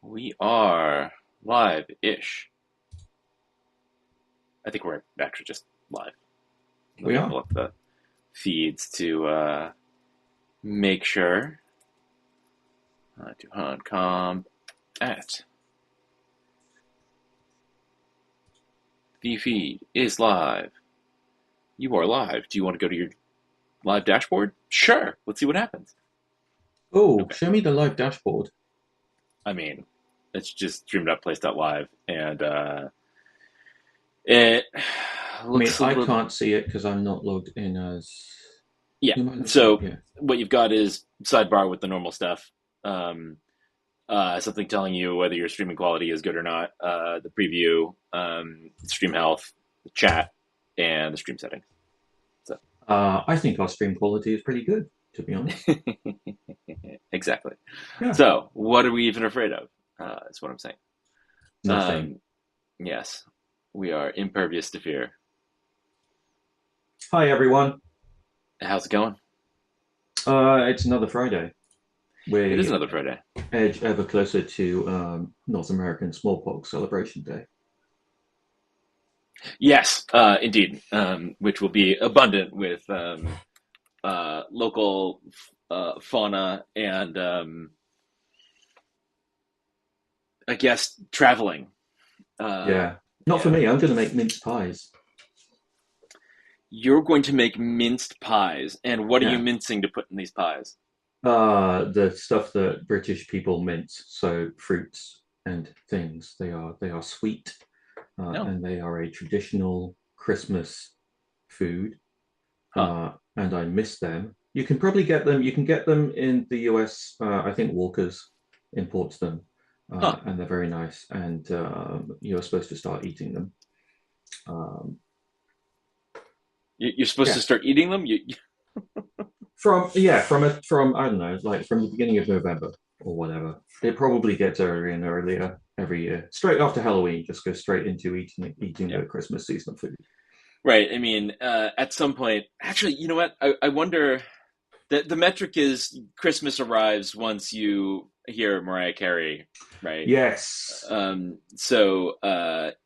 We are live-ish. I think we're actually just live. Let We me are. pull up the feeds to make sure. To Huncom at the feed is live. You are live. Do you want to go to your live dashboard? Sure. Let's see what happens. Oh, Okay. show me the live dashboard. I mean, it's just stream.place.live, and it I mean, looks a I little. can't see it because I'm not logged in as. Yeah. Who am I logged in? So Yeah. what you've got is sidebar with the normal stuff. Um, something telling you whether your streaming quality is good or not, the preview, stream health, the chat, and the stream settings. So I think our stream quality is pretty good, to be honest. exactly. Yeah. So what are we even afraid of? Is what I'm saying. Nothing. Um, yes, we are impervious to fear. Hi, everyone. How's it going? It's another Friday. It is We another Friday. edge ever closer to North American Smallpox Celebration Day. Yes, indeed, which will be abundant with local fauna and I guess traveling. Yeah. Not for Yeah, me. I'm going to make mince pies. you're going to make minced pies, and what are you Yeah. mincing to put in these pies? The stuff that British people mince, so fruits and things. They are sweet, No, and they are a traditional Christmas food, huh? and I miss them. You can probably get them. You can get them in the US. I think Walker's imports them, Huh? and they're very nice. And you're supposed to start eating them. Um, You're supposed to yeah, start eating them. from I don't know, like from the beginning of November or whatever. It probably gets earlier and earlier every year. Straight after Halloween, just go straight into eating Yeah, the Christmas seasonal food. right. I mean, at some point, actually, you know what? I wonder. The metric is Christmas arrives once you hear Mariah Carey, right? Yes.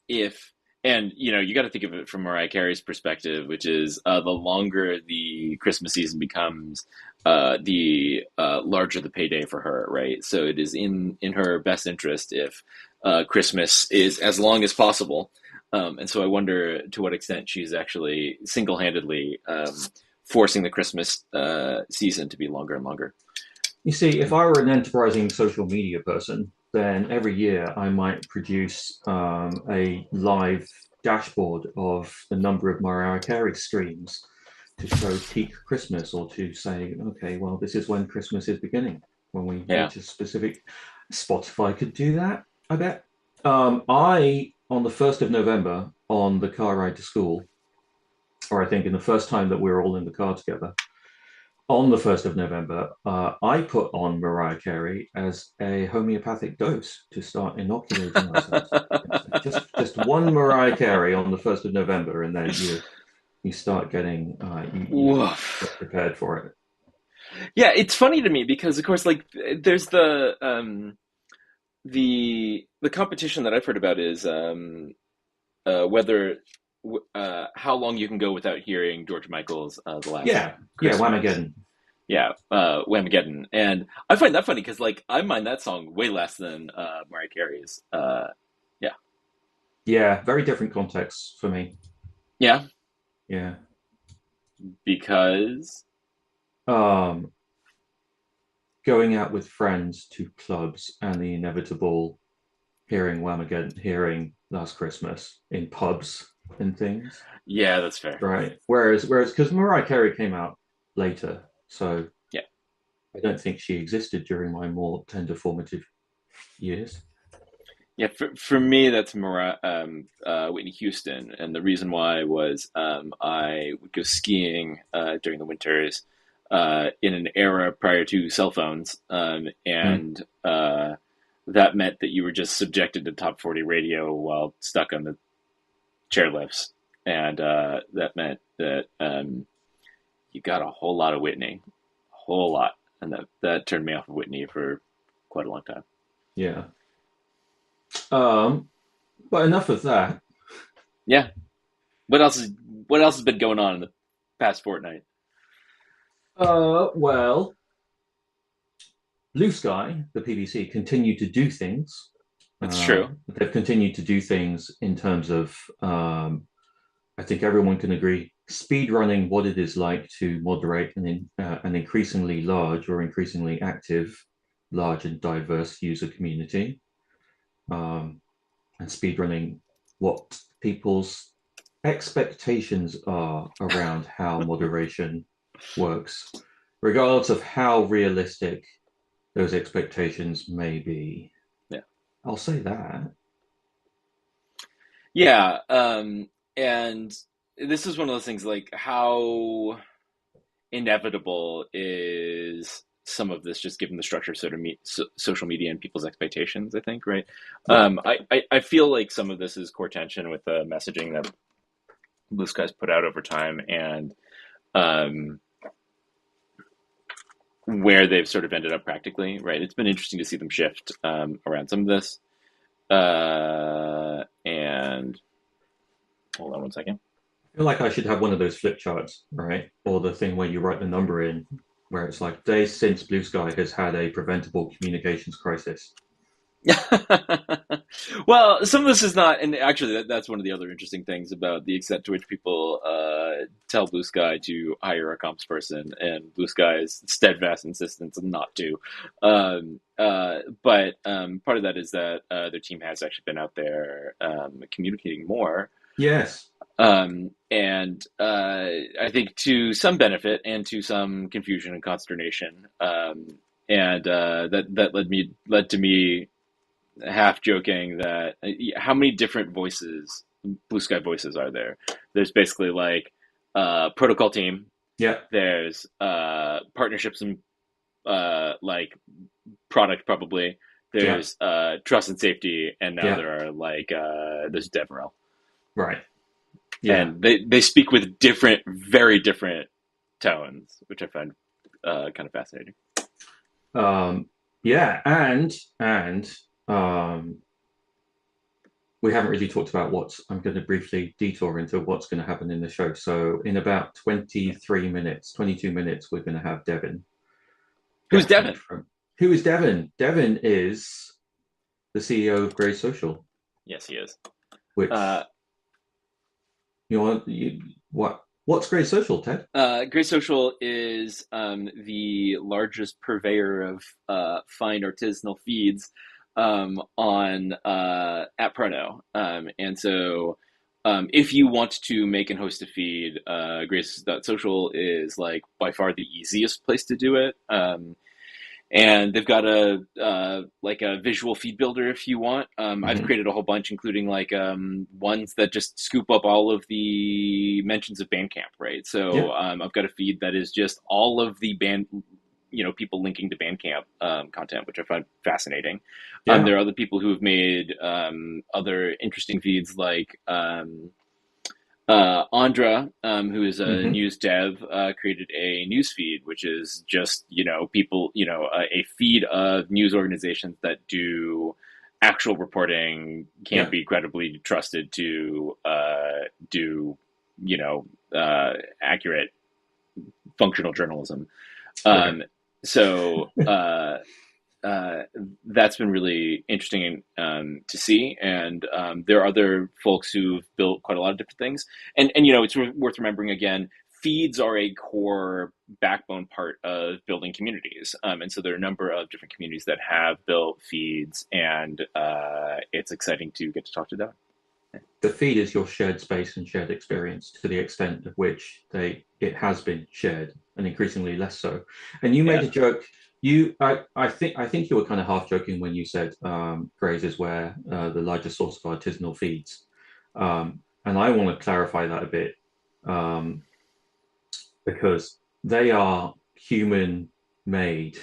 If and you got to think of it from Mariah Carey's perspective, which is the longer the Christmas season becomes, the larger the payday for her, right? So it is in her best interest if Christmas is as long as possible. And so I wonder to what extent she's actually single handedly forcing the Christmas season to be longer and longer. You see, if I were an enterprising social media person, then every year I might produce a live dashboard of the number of Mariah Carey streams to show peak Christmas or to say, okay, well, this is when Christmas is beginning, when we Yeah. reach a specific. Spotify could do that, I bet. On the 1st of November, on the car ride to school, or I think in the first time that we were all in the car together, on the 1st of November, I put on Mariah Carey as a homeopathic dose to start inoculating ourselves. Just one Mariah Carey on the 1st of November, and then you start getting you get Woof. prepared for it. Yeah, it's funny to me because, of course, like there's the competition that I've heard about is whether how long you can go without hearing George Michael's "The Last Yeah, Christmas." Whamageddon. Yeah, Whamageddon, and I find that funny because like I mind that song way less than Mariah Carey's. Yeah, Yeah, very different contexts for me. yeah, Yeah. because Um, Going out with friends to clubs and the inevitable hearing Whamageddon, hearing Last Christmas in pubs and things. yeah, that's fair. Right. Whereas, because Mariah Carey came out later, so Yeah. I don't think she existed during my more tender formative years. Yeah, for me, that's Whitney Houston, and the reason why was I would go skiing during the winters in an era prior to cell phones, Mm. and that meant that you were just subjected to top 40 radio while stuck on the chairlifts, and that meant that you got a whole lot of Whitney, a whole lot, and that turned me off of Whitney for quite a long time. Yeah. Um, but enough of that. Yeah. What else has been going on in the past fortnight? Well, Blue Sky, the PVC, continue to do things. That's true. They've continued to do things in terms of, I think everyone can agree, speed running what it is like to moderate an increasingly large or increasingly active, large and diverse user community, um, and speed running what people's expectations are around how moderation works, regardless of how realistic those expectations may be. Yeah. I'll say that. Yeah. And this is one of those things like how inevitable is some of this just given the structure of social media and people's expectations, I think, right? Yeah. I feel like some of this is core tension with the messaging that Blue Sky's put out over time and um, where they've sort of ended up practically, right? It's been interesting to see them shift around some of this. And hold on one second. I feel like I should have one of those flip charts, right? Or the thing where you write the number in, where it's like days since Blue Sky has had a preventable communications crisis. Well, some of this is not, and actually, that's one of the other interesting things about the extent to which people tell Blue Sky to hire a comps person, and Blue Sky's steadfast insistence not to. But part of that is that their team has actually been out there communicating more, Yes. and I think to some benefit and to some confusion and consternation. And that led to me half joking that how many different voices, Blue Sky voices, are there? There's basically like protocol team. Yeah. There's partnerships and like product probably. Yeah. There's trust and safety, and now Yeah. there are like there's DevRel, Right. Yeah. and they speak with different, very different tones, which I find kind of fascinating. Um, yeah. And um, we haven't really talked about what I'm going to briefly detour into what's going to happen in the show. So in about 23 minutes, 22 minutes, we're going to have Devin. Who's Devin Devin? from who is Devin? Devin is the CEO of Grey Social, Yes, he is. which Uh, what's Grey Social, Ted? Great Social is the largest purveyor of fine artisanal feeds on ATProto. And so if you want to make and host a feed, Grace.social is like by far the easiest place to do it. And they've got a like a visual feed builder if you want. I've Mm-hmm. created a whole bunch, including like ones that just scoop up all of the mentions of Bandcamp, right? So Yep. I've got a feed that is just all of the band, people linking to Bandcamp content, which I find fascinating. Yeah. There are other people who have made other interesting feeds like Andra, who is a Mm-hmm. news dev, created a news feed, which is just people, a feed of news organizations that do actual reporting, can't Yeah. be credibly trusted to do accurate functional journalism. Right. Um, so that's been really interesting to see. And there are other folks who've built quite a lot of different things. And it's worth remembering again, feeds are a core backbone part of building communities. And so there are a number of different communities that have built feeds, and it's exciting to get to talk to them. The feed is your shared space and shared experience to the extent of which it has been shared and increasingly less so. And you made Yeah. a joke. I think you were kind of half joking when you said Grays is where the largest source of artisanal feeds. And I want to clarify that a bit um, because they are human made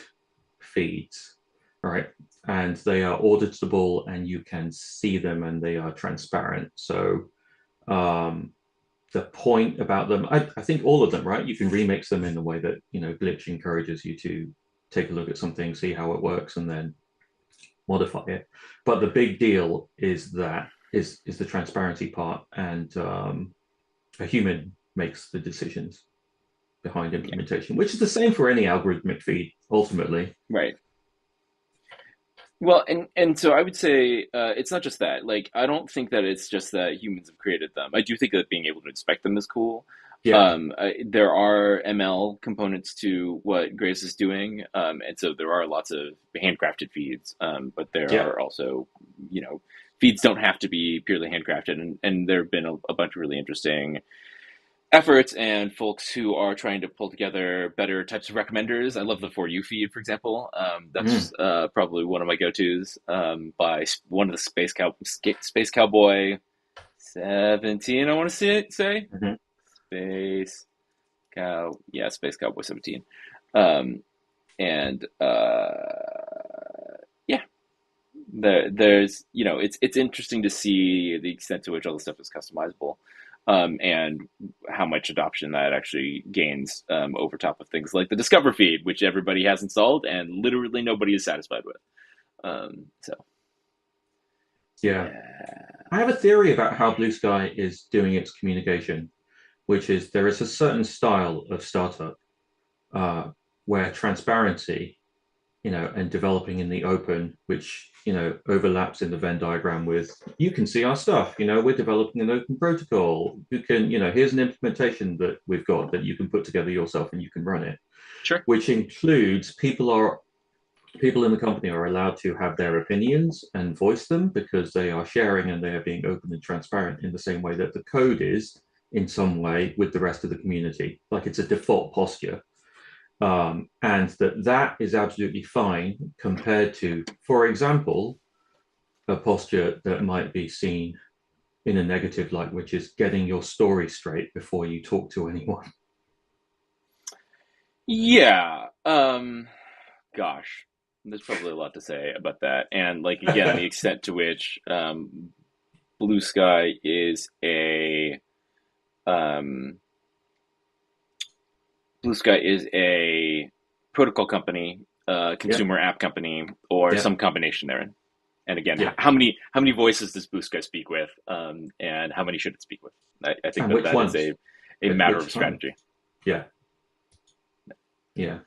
feeds, right? And they are auditable and you can see them and they are transparent. So um, the point about them, I think all of them, right? You can remix them in the way that, Glitch encourages you to take a look at something, see how it works, and then modify it. But the big deal is the transparency part, and a human makes the decisions behind Yeah, implementation, which is the same for any algorithmic feed ultimately. right. Well, and so I would say it's not just that. Like, I don't think that it's just that humans have created them. I do think that being able to inspect them is cool. Yeah, There are ML components to what Grace is doing, and so there are lots of handcrafted feeds. But there yeah, are also, feeds don't have to be purely handcrafted, and there have been a bunch of really interesting efforts and folks who are trying to pull together better types of recommenders. I love the For You feed, for example. That's mm, probably one of my go-tos by one of the Space Cowboy 17. I want to say mm-hmm. Space Space Cowboy 17. Um, and yeah, there's it's interesting to see the extent to which all this stuff is customizable, and how much adoption that actually gains over top of things like the Discover feed, which everybody has installed and literally nobody is satisfied with. So Yeah. yeah, I have a theory about how Blue Sky is doing its communication, which is there is a certain style of startup where transparency, and developing in the open, which, overlaps in the Venn diagram with, you can see our stuff, we're developing an open protocol. You can, here's an implementation that we've got that you can put together yourself and you can run it, sure, which includes people in the company are allowed to have their opinions and voice them because they are sharing and they are being open and transparent in the same way that the code is in some way with the rest of the community. Like it's a default posture. And that is absolutely fine compared to, for example, a posture that might be seen in a negative light, which is getting your story straight before you talk to anyone. yeah. Gosh, there's probably a lot to say about that, and like again, the extent to which Blue Sky is a um, Blue Sky is a protocol company, Yeah, consumer app company, or yeah, some combination therein. And again, yeah. how many voices does Blue Sky speak with, and how many should it speak with? I think And that which that is ones a at matter which of time? strategy. Yeah, yeah.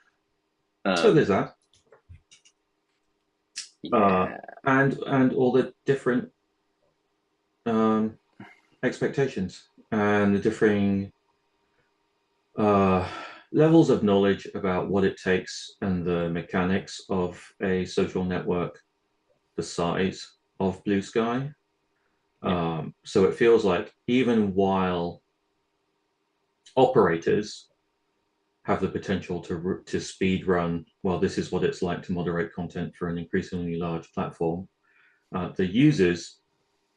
So Um, there's that. Uh, yeah, and all the different um, expectations and the differing uh, levels of knowledge about what it takes and the mechanics of a social network the size of Blue Sky. yeah, So it feels like even while operators have the potential to speed run, well, this is what it's like to moderate content for an increasingly large platform. The users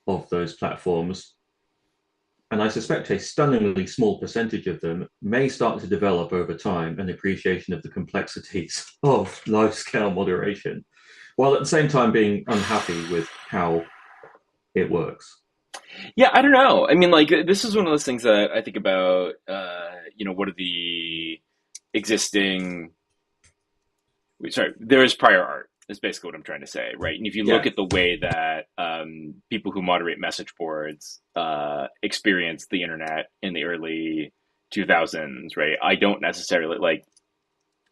of those platforms, and I suspect a stunningly small percentage of them, may start to develop over time an appreciation of the complexities of large scale moderation, while at the same time being unhappy with how it works. yeah. I don't know. I mean, like this is one of those things that I think about. What are the existing sorry, there is prior art. Is basically what I'm trying to say, right? And if you look Yeah, at the way that people who moderate message boards experienced the internet in the early 2000s, right? I don't necessarily like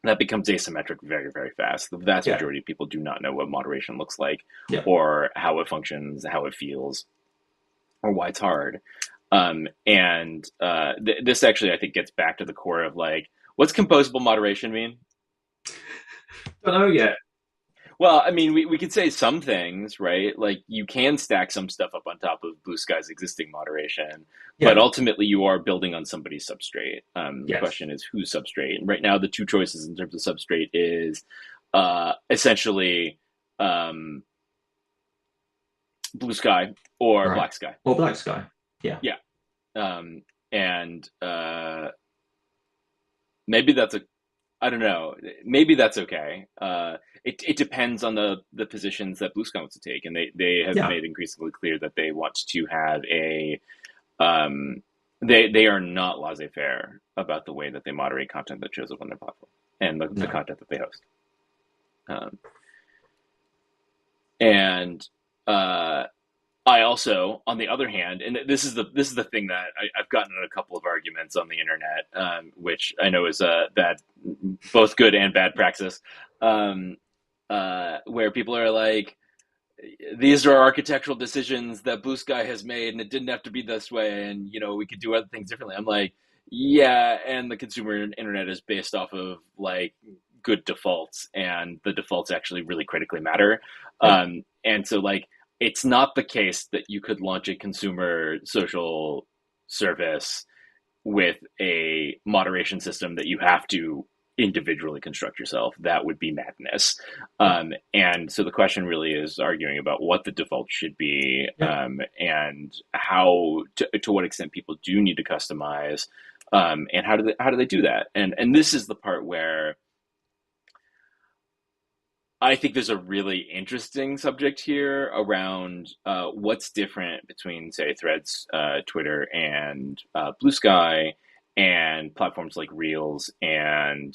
that becomes asymmetric very, very fast. The vast yeah, majority of people do not know what moderation looks like, yeah. or how it functions, how it feels, or why it's hard. And this actually, I think, gets back to the core of like, what's composable moderation mean? Don't know yet. Well, I mean, we could say some things, right? Like you can stack some stuff up on top of Blue Sky's existing moderation, but Yeah, ultimately you are building on somebody's substrate. The yes, question is whose substrate. And right now, the two choices in terms of substrate is essentially um, Blue Sky or right. Black Sky. Or Black Sky. Yeah, Yeah, and maybe that's a I don't know. Maybe that's okay. It depends on the positions that Blue Sky wants to take, and they have yeah, made increasingly clear that they want to have um, they are not laissez-faire about the way that they moderate content that shows up on their platform and the no, content that they host. Um, And uh, I also, on the other hand, and this is the thing that I've gotten in a couple of arguments on the internet, which I know is bad, both good and bad praxis, um, where people are like, these are architectural decisions that Blue Sky has made, and it didn't have to be this way, and we could do other things differently. I'm like, yeah, and the consumer internet is based off of like good defaults, and the defaults actually really critically matter. Yeah. And so like it's not the case that you could launch a consumer social service with a moderation system that you have to individually construct yourself. That would be madness. Yeah. And so the question really is arguing about what the default should be, Yeah. and how to what extent people do need to customize, and how do they do that? And this is the part where I think there's a really interesting subject here around what's different between, say, Threads, Twitter, and Blue Sky, and platforms like Reels and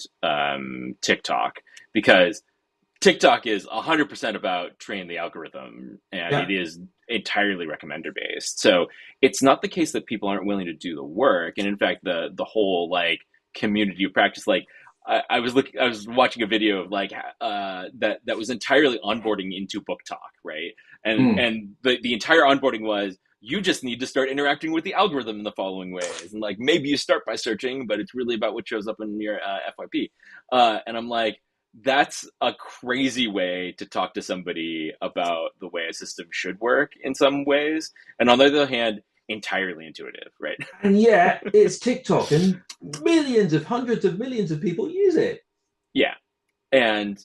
TikTok, because TikTok is 100% about train the algorithm, and Yeah. it is entirely recommender based. So it's not the case that people aren't willing to do the work, and in fact, the whole like community of practice, like I was watching a video of like that was entirely onboarding into Book Talk, right? Mm. And the entire onboarding was, you just need to start interacting with the algorithm in the following ways, and like maybe you start by searching, but it's really about what shows up in your FYP. And I'm like, that's a crazy way to talk to somebody about the way a system should work in some ways, and on the other hand, entirely intuitive, right? And yet it's TikTok, and millions of hundreds of millions of people use it. Yeah. And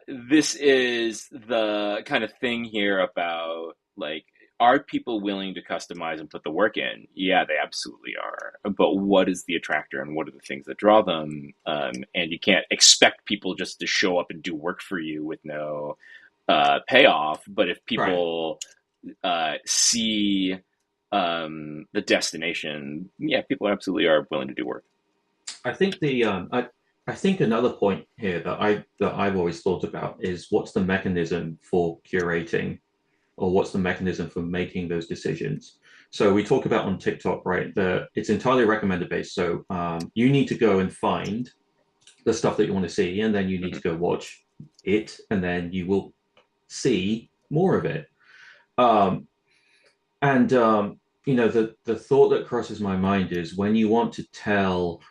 this is the kind of thing here about like, are people willing to customize and put the work in? Yeah, they absolutely are. But what is the attractor, and what are the things that draw them? And you can't expect people just to show up and do work for you with no payoff. But if Right. people see the destination, yeah, people absolutely are willing to do work. I think I think another point here that I've always thought about is what's the mechanism for curating, or what's the mechanism for making those decisions. So we talk about on TikTok, right? It's entirely recommender based. So you need to go and find the stuff that you want to see, and then you need to Mhm. go watch it, and then you will see more of it. Um, and the thought that crosses my mind is when you want to tell,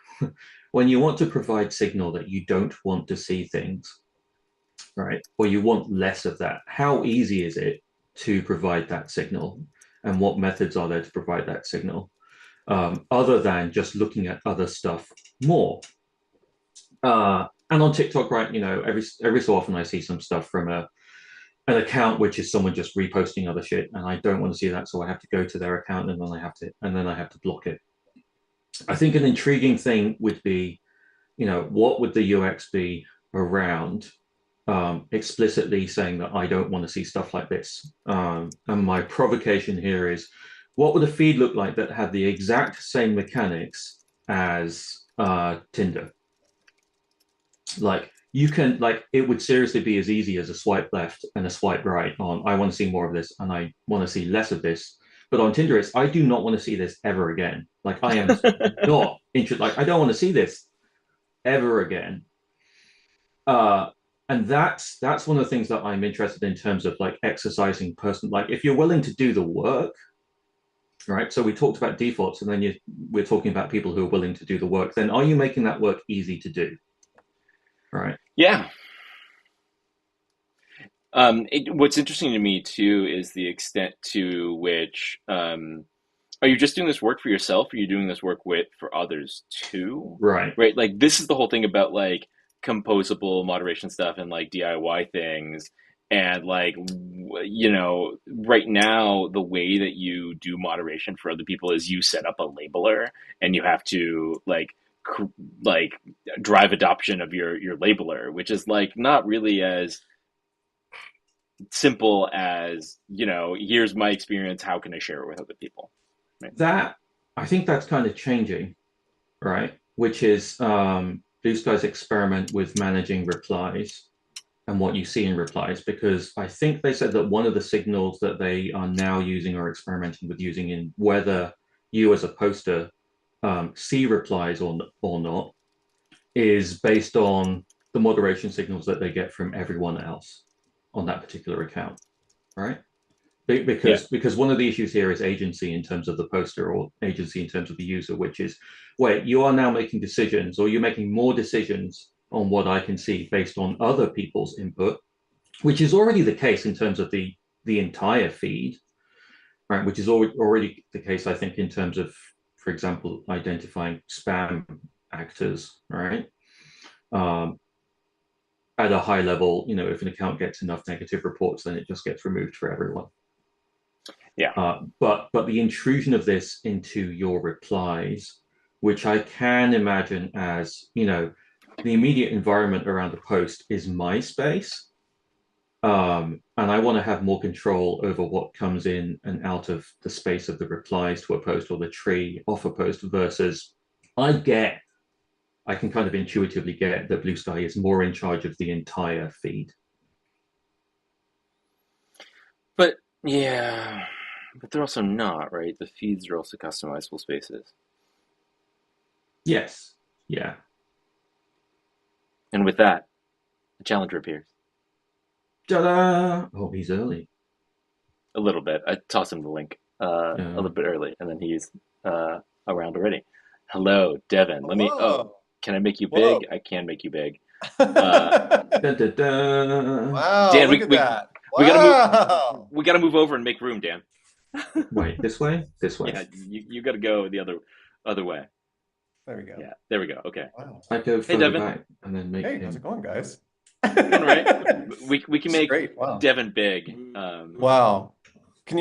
when you want to provide signal that you don't want to see things, right? Or you want less of that. How easy is it to provide that signal? And what methods are there to provide that signal? Other than just looking at other stuff more. And on TikTok, right, every so often I see some stuff from an account which is someone just reposting other shit, and I don't want to see that, so I have to go to their account, and then I have to block it. I think an intriguing thing would be, what would the UX be around explicitly saying that I don't want to see stuff like this. And my provocation here is, what would a feed look like that had the exact same mechanics as Tinder? Like you can like it would seriously be as easy as a swipe left and a swipe right on I want to see more of this and I want to see less of this. But on Tinder, it's I do not want to see this ever again. Like I am not interested. Like I don't want to see this ever again. Uh, and that's one of the things that I'm interested in terms of like exercising person. Like if you're willing to do the work, right? So we talked about defaults, and then we're talking about people who are willing to do the work. Then are you making that work easy to do, right? Yeah. What's interesting to me too is the extent to which, are you just doing this work for yourself? Or are you doing this work with for others too? Right. Right? Like this is the whole thing about like composable moderation stuff and like DIY things. And like, right now, the way that you do moderation for other people is you set up a labeler, and you have to cr- like drive adoption of your labeler, which is like not really as simple as, here's my experience, how can I share it with other people? Right. That I think that's kind of changing, right? Which is Blue Sky's experiment with managing replies. and what you see in replies, because I think they said that one of the signals that they are now using or experimenting with using in whether you as a poster see replies or not is based on the moderation signals that they get from everyone else on that particular account, right? Yeah. Because one of the issues here is agency in terms of the poster or agency in terms of the user, which is, wait, you are now making decisions or you're making more decisions on what I can see based on other people's input, which is already the case in terms of the entire feed, right? Which is already the case, I think, in terms of, for example, identifying spam actors, right? Um, at a high level, if an account gets enough negative reports, then it just gets removed for everyone. Yeah. But the intrusion of this into your replies, which I can imagine as, the immediate environment around a post is my space. And I want to have more control over what comes in and out of the space of the replies to a post or the tree off a post versus I can kind of intuitively get that Blue Sky is more in charge of the entire feed. But yeah, but they're also not, right? The feeds are also customizable spaces. Yes. Yeah. And with that, a challenger appears. Ta-da! Oh, he's early. A little bit. I toss him the link a Uh, little bit early, and then he's around already. Hello, Devin. Let me. Oh, Hello. can I make you big? Whoa. I can make you big. Uh, dun, dun, dun. Wow, Dan, look at that. we gotta move. Wow. We gotta move over and make room, Dan. Wait, this way? This way. Yeah, you gotta go the other way. There we go. Yeah, there we go. Okay. Wow. I go Hey, further Devin. back and then make Hey, how's him. it going, guys? Going all right. We can This is make great. Wow. Devin big. Wow.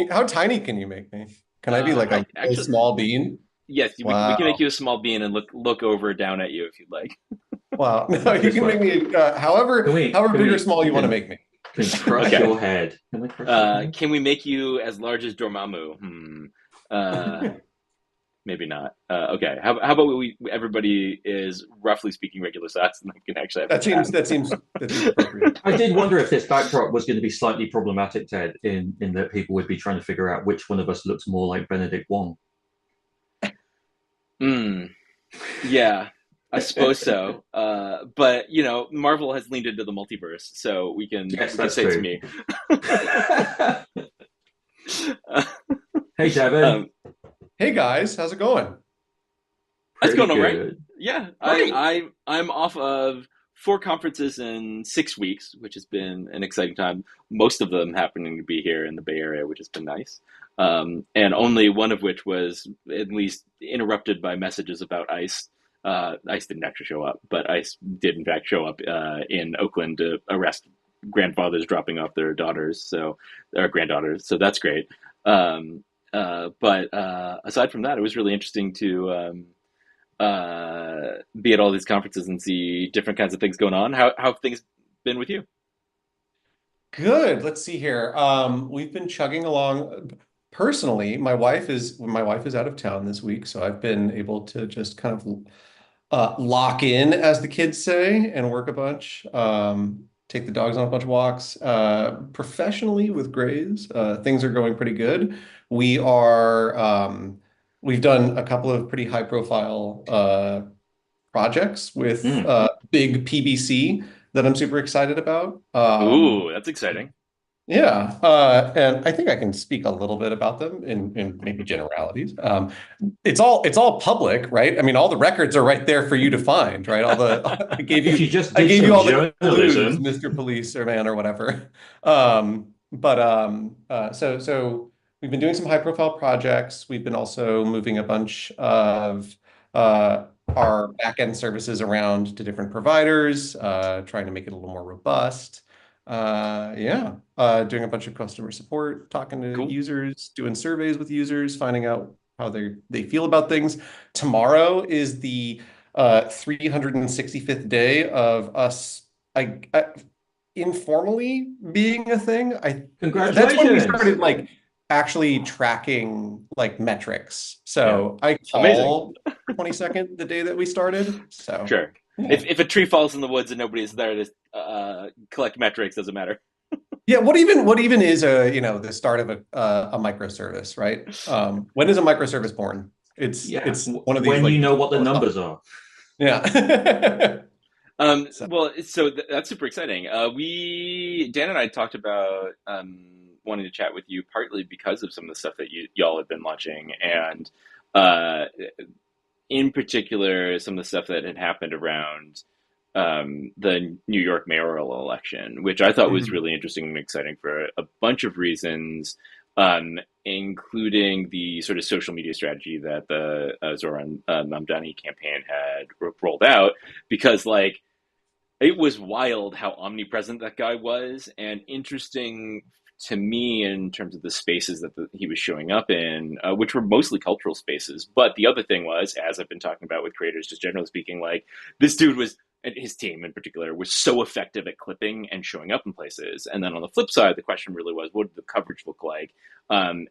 How tiny can you make me? Can I be like I a actually small bean? yes, we can make Wow. you a small bean and look over down at you if you'd like. Wow. No, Right, you this can way. make me however Can big or we, small you want to make me. can crush Okay. your head? Can I crush your head? Can we make you as large as Dormammu? Uh, maybe not. Okay. How about everybody is roughly speaking regular size and we can actually have a That chat. seems that seems that seems appropriate. I did wonder if this backdrop was going to be slightly problematic, Ted, in that people would be trying to figure out which one of us looks more like Benedict Wong. Hmm. Yeah, I suppose so. But Marvel has leaned into the multiverse, so Yes, we can that's say it's true. me. Hey, Devin. um, Hey guys, how's it going? that's Pretty going all right. good. Yeah, Great. I'm off of 4 conferences in 6 weeks, which has been an exciting time. Most of them happening to be here in the Bay Area, which has been nice. And only one of which was at least interrupted by messages about ICE. ICE didn't actually show up, but ICE did in fact show up in Oakland to arrest grandfathers dropping off their daughters, so their granddaughters. So that's great. But aside from that, it was really interesting to be at all these conferences and see different kinds of things going on. How have things been with you? Good. Let's see here. We've been chugging along. Personally, my wife is out of town this week, so I've been able to just kind of lock in, as the kids say, and work a bunch. Take the dogs on a bunch of walks. Professionally with Grays, things are going pretty good. We are we've done a couple of pretty high profile projects with Mm. big PBC that I'm super excited about. Ooh, that's exciting. Yeah, and I think I can speak a little bit about them in maybe generalities. It's all public, right? I mean, all the records are right there for you to find, right? All the I gave If you you just I did gave you some all the clues, journalism, Mr. Police or man or whatever. So we've been doing some high profile projects. We've been also moving a bunch of our backend services around to different providers, trying to make it a little more robust. Yeah, doing a bunch of customer support, talking to Cool. users, doing surveys with users, finding out how they feel about things. Tomorrow is the 365th day of us, I informally being a thing. That's when we congratulations. started like actually tracking like metrics. Yeah. So I Amazing. call 22nd the day that we started. So Sure. Yeah. If a tree falls in the woods and nobody's there to collect metrics, doesn't matter. Yeah, what even is the start of a microservice, right? When is a microservice born? Yeah, It's one of these when you like know what the philosophical. numbers are. Yeah. So, Well, so that's super exciting. Dan and I talked about wanting to chat with you partly because of some of the stuff that y'all have been launching, and uh, in particular, some of the stuff that had happened around the New York mayoral election, which I thought was mhm. really interesting and exciting for a bunch of reasons, um, including the sort of social media strategy that the Zoran Mamdani campaign had rolled out, because like it was wild how omnipresent that guy was, and interesting to me in terms of the spaces that he was showing up in, which were mostly cultural spaces. But the other thing was, as I've been talking about with creators, just generally speaking, like this dude was, and his team in particular, was so effective at clipping and showing up in places. And then on the flip side, the question really was, what did the coverage look like? And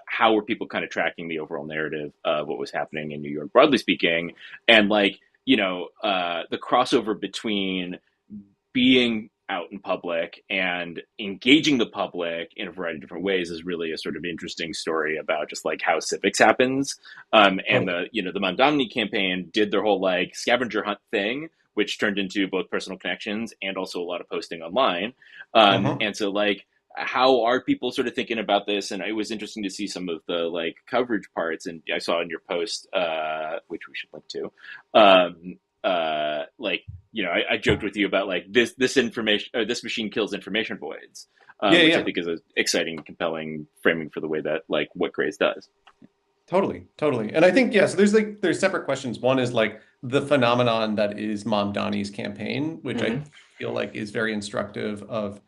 how were people kind of tracking the overall narrative of what was happening in New York, broadly speaking? And like, the crossover between being out in public and engaging the public in a variety of different ways is really a sort of interesting story about just like how civics happens. And Totally. the Mamdani campaign did their whole like scavenger hunt thing, which turned into both personal connections and also a lot of posting online. Uh-huh. And so like, how are people sort of thinking about this? And it was interesting to see some of the like coverage parts. And I saw in your post, which we should link to, like I joked with you about like this information, or this machine kills information voids, Yeah, which I yeah. think is an exciting, compelling framing for the way that like what Grace does. Totally, totally. And I think, yeah, so there's separate questions. One is like the phenomenon that is Mom Donnie's campaign, which I Hmm. feel like is very instructive of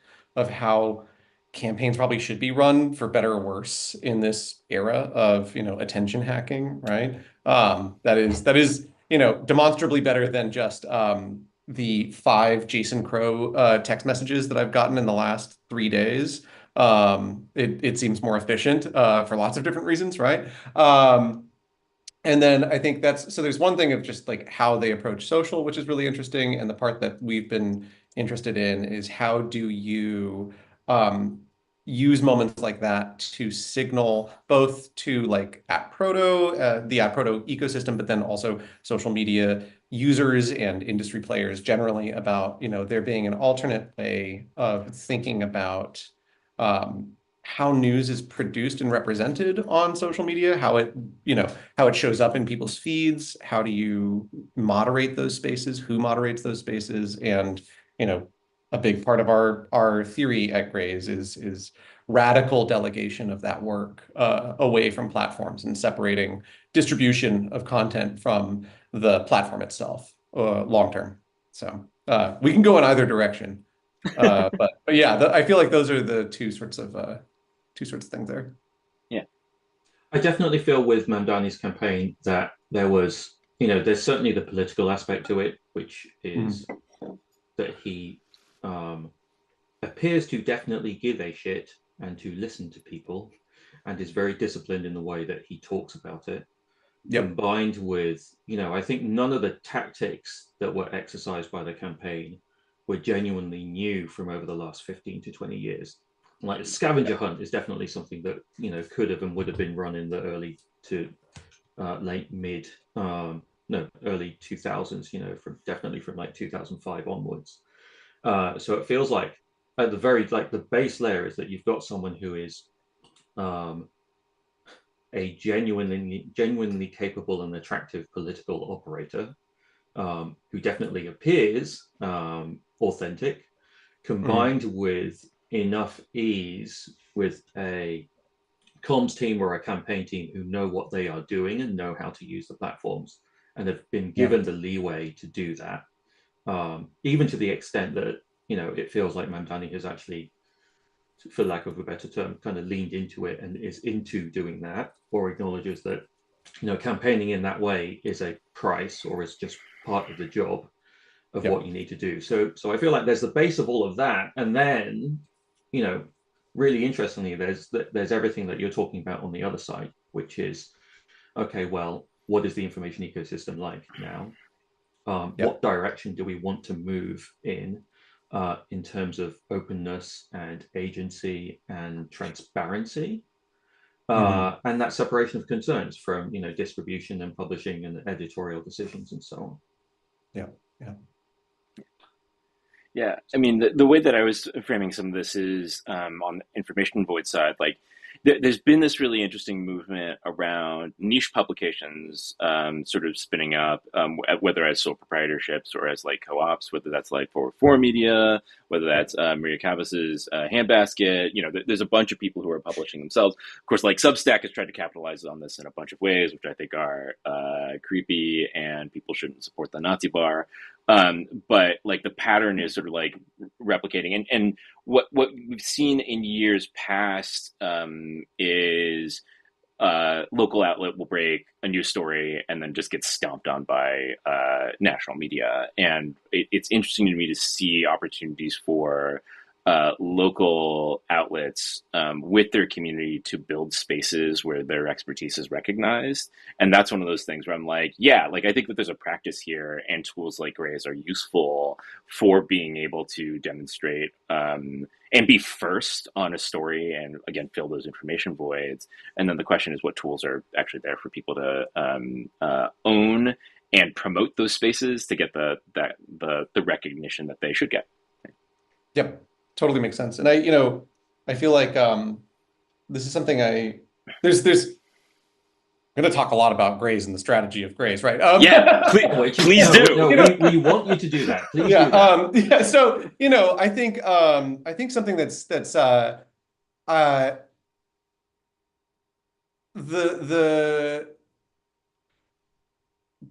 how campaigns probably should be run for better or worse in this era of, attention hacking, right? That is, demonstrably better than just the five Jason Crow text messages that I've gotten in the last 3 days. It seems more efficient for lots of different reasons, right? Um, and then I think that's so there's one thing of just like how they approach social, which is really interesting. And the part that we've been interested in is how do you um, use moments like that to signal both to like ATProto, the ATProto ecosystem, but then also social media users and industry players generally about, there being an alternate way of thinking about um, how news is produced and represented on social media, how it shows up in people's feeds. How do you moderate those spaces? Who moderates those spaces? And, you know, a big part of our theory at Grays is radical delegation of that work away from platforms and separating distribution of content from the platform itself long term. So we can go in either direction. But yeah, I feel like those are the two sorts of things there. Yeah. I definitely feel with Mamdani's campaign that there was, there's certainly the political aspect to it, which is Mhm. that he um, appears to definitely give a shit and to listen to people and is very disciplined in the way that he talks about it, Yep. combined with, I think none of the tactics that were exercised by the campaign were genuinely new from over the last 15 to 20 years. Like a scavenger hunt is definitely something that, could have and would have been run in the early to late mid, no, early 2000s, definitely from like 2005 onwards. So it feels like at the very, like the base layer is that you've got someone who is um, a genuinely capable and attractive political operator, who definitely appears authentic, Mhm. combined with enough ease with a comms team or a campaign team who know what they are doing and know how to use the platforms and have been Yeah. given the leeway to do that, even to the extent that it feels like Mamdani has actually, for lack of a better term, kind of leaned into it and is into doing that, or acknowledges that campaigning in that way is a price or is just part of the job of Yep. what you need to do. So I feel like there's the base of all of that, and then you know really interestingly there's everything that you're talking about on the other side, which is okay, well, what is the information ecosystem like now? Yep. What direction do we want to move in terms of openness and agency and transparency? Hmm. And that separation of concerns from distribution and publishing and editorial decisions and so on. Yeah. Yeah. Yeah, I mean, the way that I was framing some of this is on the information void side. Like, there's been this really interesting movement around niche publications, sort of spinning up, whether as sole proprietorships or as like co-ops, whether that's like for Media, whether Yeah. that's Maria Cavas's Handbasket. You know, there's a bunch of people who are publishing themselves. Of course, like Substack has tried to capitalize on this in a bunch of ways, which I think are creepy, and people shouldn't support the Nazi bar. But like the pattern is sort of like replicating, and what we've seen in years past is local outlet will break a news story and then just get stomped on by national media. And it's interesting to me to see opportunities for local outlets with their community to build spaces where their expertise is recognized. And that's one of those things where I'm like, yeah, like I think that there's a practice here, and tools like Grays are useful for being able to demonstrate and be first on a story and again fill those information voids. And then the question is, what tools are actually there for people to own and promote those spaces to get the recognition that they should get. Yep. Totally makes sense. And I feel like this is something there's I'm going to talk a lot about Grays and the strategy of Grays, right? Yeah, please do. No, we want you to do that. Please Yeah. do that. Yeah. So, I think something that's uh, the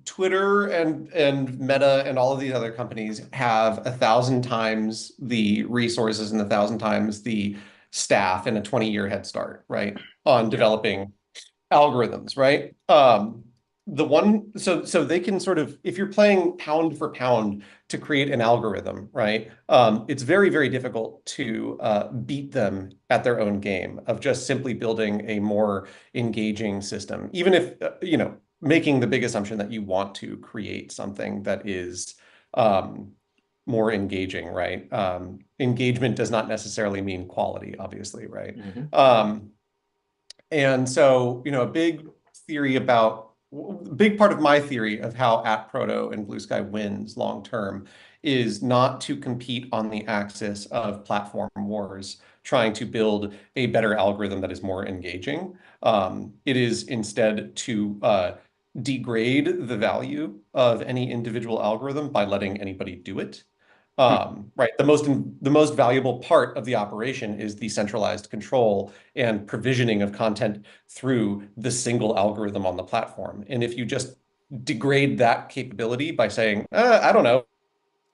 Twitter and Meta and all of these other companies have 1,000 times the resources and 1,000 times the staff and a 20-year head start, right, on Yeah. developing algorithms, right? So they can sort of, if you're playing pound for pound to create an algorithm, right? It's very, very difficult to beat them at their own game of just simply building a more engaging system, even if, making the big assumption that you want to create something that is more engaging, right? Engagement does not necessarily mean quality, obviously, right? Mm-hmm. And so, a big part of my theory of how ATProto and Blue Sky wins long term is not to compete on the axis of platform wars, trying to build a better algorithm that is more engaging. It is instead to degrade the value of any individual algorithm by letting anybody do it. Hmm. Right. The most valuable part of the operation is the centralized control and provisioning of content through the single algorithm on the platform. And if you just degrade that capability by saying, I don't know,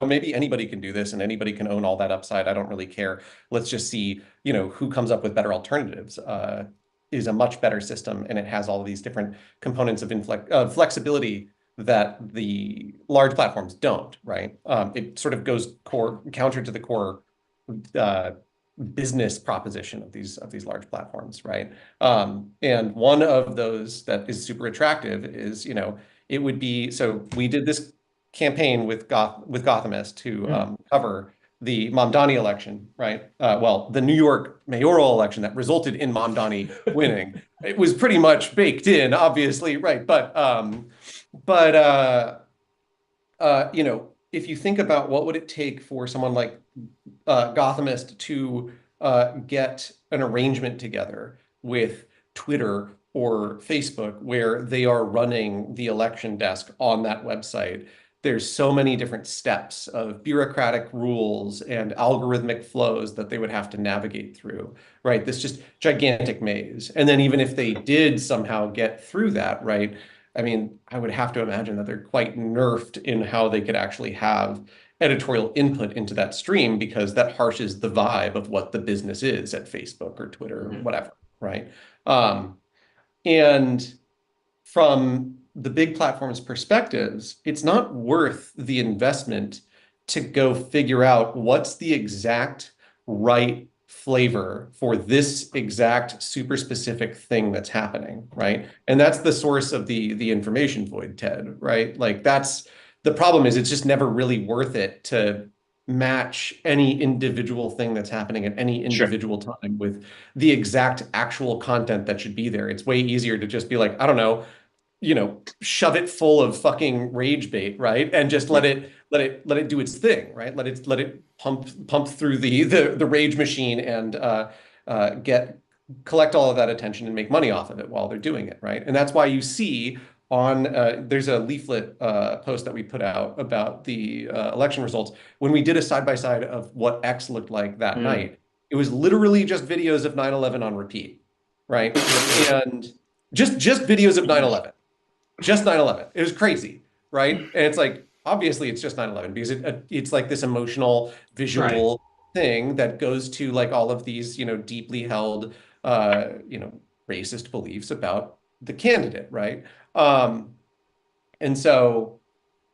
maybe anybody can do this and anybody can own all that upside. I don't really care. Let's just see, who comes up with better alternatives. Is a much better system, and it has all of these different components of flexibility that the large platforms don't, right? It sort of goes counter to the core uh, business proposition of these large platforms, right? And one of those that is super attractive is, it would be, so we did this campaign with Gothamist to Mm. cover the Mamdani election, right? Well, the New York mayoral election that resulted in Mamdani winning. It was pretty much baked in, obviously, right? But if you think about what would it take for someone like Gothamist to get an arrangement together with Twitter or Facebook where they are running the election desk on that website. There's so many different steps of bureaucratic rules and algorithmic flows that they would have to navigate through, right? This just gigantic maze. And then even if they did somehow get through that, right? I mean, I would have to imagine that they're quite nerfed in how they could actually have editorial input into that stream because that harshes the vibe of what the business is at Facebook or Twitter or Mm-hmm. whatever, right? And from the big platforms' perspectives, it's not worth the investment to go figure out what's the exact right flavor for this exact super specific thing that's happening, right? And that's the source of the information void, Ted, right? Like the problem is it's just never really worth it to match any individual thing that's happening at any Sure. individual time with the exact actual content that should be there. It's way easier to just be like, I don't know, shove it full of fucking rage bait, right? And just Yeah. let it do its thing, right? Let it pump through the rage machine and get collect all of that attention and make money off of it while they're doing it, right? And that's why you see on there's a leaflet post that we put out about the election results when we did a side by side of what X looked like that Mm. night. It was literally just videos of 9/11 on repeat, right? And just videos of 9/11, just 9/11. It was crazy, right? And it's like, obviously it's just 9/11 because it's like this emotional Right. visual thing that goes to like all of these, deeply held, racist beliefs about the candidate, right? Um, and so,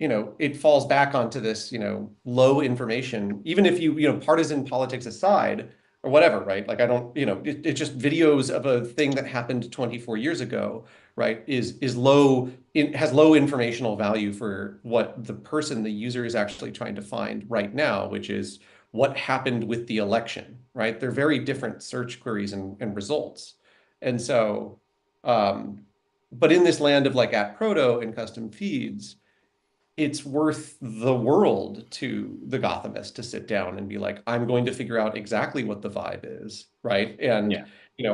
it falls back onto this, low information, even if partisan politics aside or whatever, right? Like I don't, it's just videos of a thing that happened 24 years ago, right? Is low, it has low informational value for what the person, the user is actually trying to find right now, which is what happened with the election, right? They're very different search queries and results. And so, um, but in this land of like ATProto and custom feeds, it's worth the world to the Gothamist to sit down and be like, I'm going to figure out exactly what the vibe is, right? And Yeah.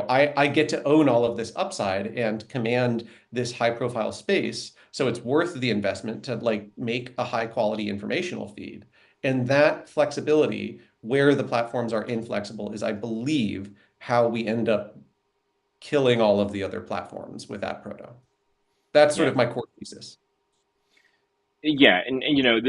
I get to own all of this upside and command this high profile space. So it's worth the investment to like make a high quality informational feed. And that flexibility, where the platforms are inflexible, is, I believe, how we end up killing all of the other platforms with AppProto. That's sort Yeah. of my core thesis. Yeah, and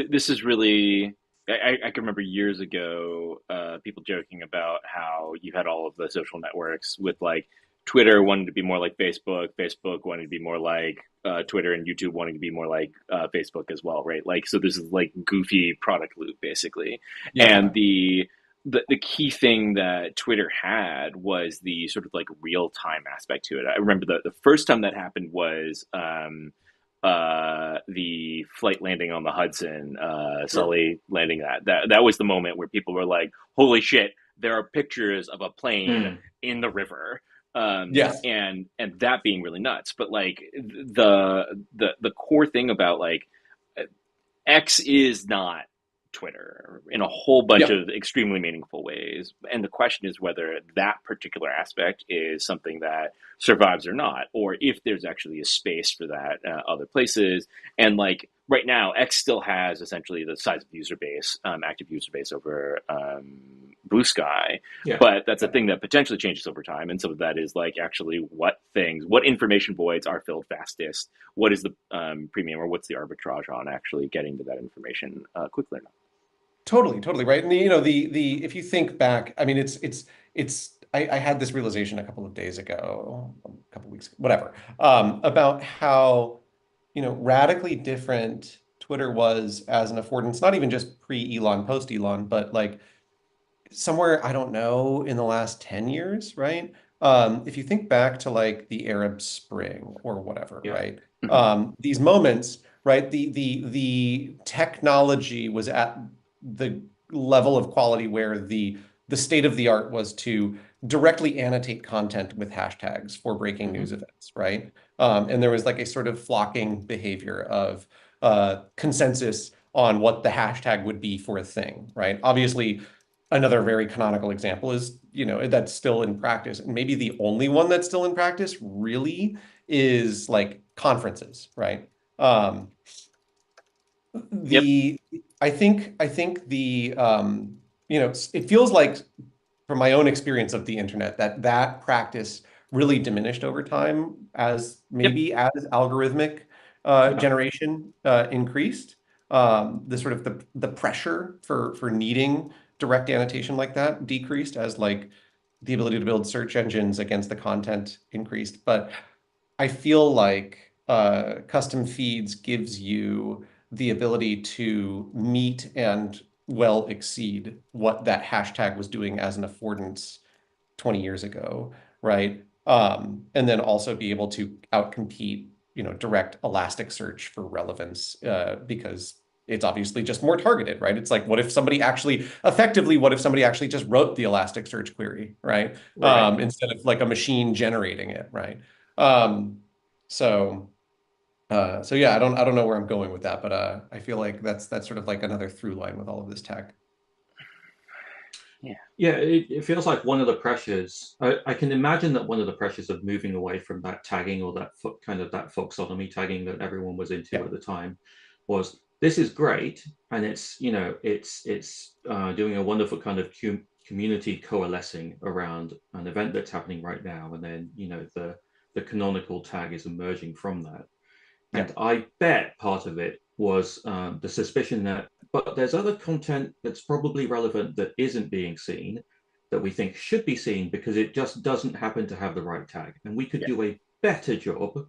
this is really I can remember years ago people joking about how you had all of the social networks with like Twitter wanting to be more like Facebook, Facebook wanting to be more like Twitter, and YouTube wanting to be more like Facebook as well, right? Like so this is like goofy product loop basically. And Yeah. the key thing that Twitter had was the sort of like real time aspect to it. I remember the first time that happened was the flight landing on the Hudson, Sure. Sully landing that was the moment where people were like, "Holy shit! There are pictures of a plane Mm. in the river." Yes. And that being really nuts. But like the core thing about like X is not Twitter in a whole bunch Yep. of extremely meaningful ways. And the question is whether that particular aspect is something that survives or not, or if there's actually a space for that other places. And like right now, X still has essentially the size of user base, active user base over Blue Sky. Yeah. But that's a thing that potentially changes over time. And some of that is like actually what information voids are filled fastest, what is the premium or what's the arbitrage on actually getting to that information quickly enough. Totally, totally right. And the if you think back, I mean, it's I had this realization a couple of days ago, a couple of weeks, whatever, about how radically different Twitter was as an affordance, not even just pre-Elon, post-Elon, but like somewhere, I don't know, in the last 10 years, right? If you think back to like the Arab Spring or whatever, Yeah. right? Mm-hmm. These moments, right? The technology was at the level of quality where the state of the art was to directly annotate content with hashtags for breaking Hmm. news events, right? And there was like a sort of flocking behavior of consensus on what the hashtag would be for a thing, right? Obviously, another very canonical example is, that's still in practice. And maybe the only one that's still in practice really is like conferences, right? Um, Yep. the I think the it feels like from my own experience of the internet that practice really diminished over time as Yep. maybe as algorithmic Yeah. generation increased. The sort of the pressure for needing direct annotation like that decreased as like the ability to build search engines against the content increased. But I feel like custom feeds gives you the ability to meet and well exceed what that hashtag was doing as an affordance 20 years ago, right? And then also be able to outcompete, direct Elasticsearch for relevance, because it's obviously just more targeted, right? It's like, what if somebody actually just wrote the Elasticsearch query, right? Right. Instead of like a machine generating it, right? Um, so so yeah, I don't know where I'm going with that, but I feel like that's sort of like another through line with all of this tech. Yeah. Yeah, it feels like one of the pressures. I can imagine that one of the pressures of moving away from that tagging or that kind of that Foxonomy tagging that everyone was into Yeah. at the time was this is great, and it's doing a wonderful kind of community coalescing around an event that's happening right now, and then the canonical tag is emerging from that. Yeah. And I bet part of it was the suspicion that, but there's other content that's probably relevant that isn't being seen that we think should be seen because it just doesn't happen to have the right tag. And we could Yeah. do a better job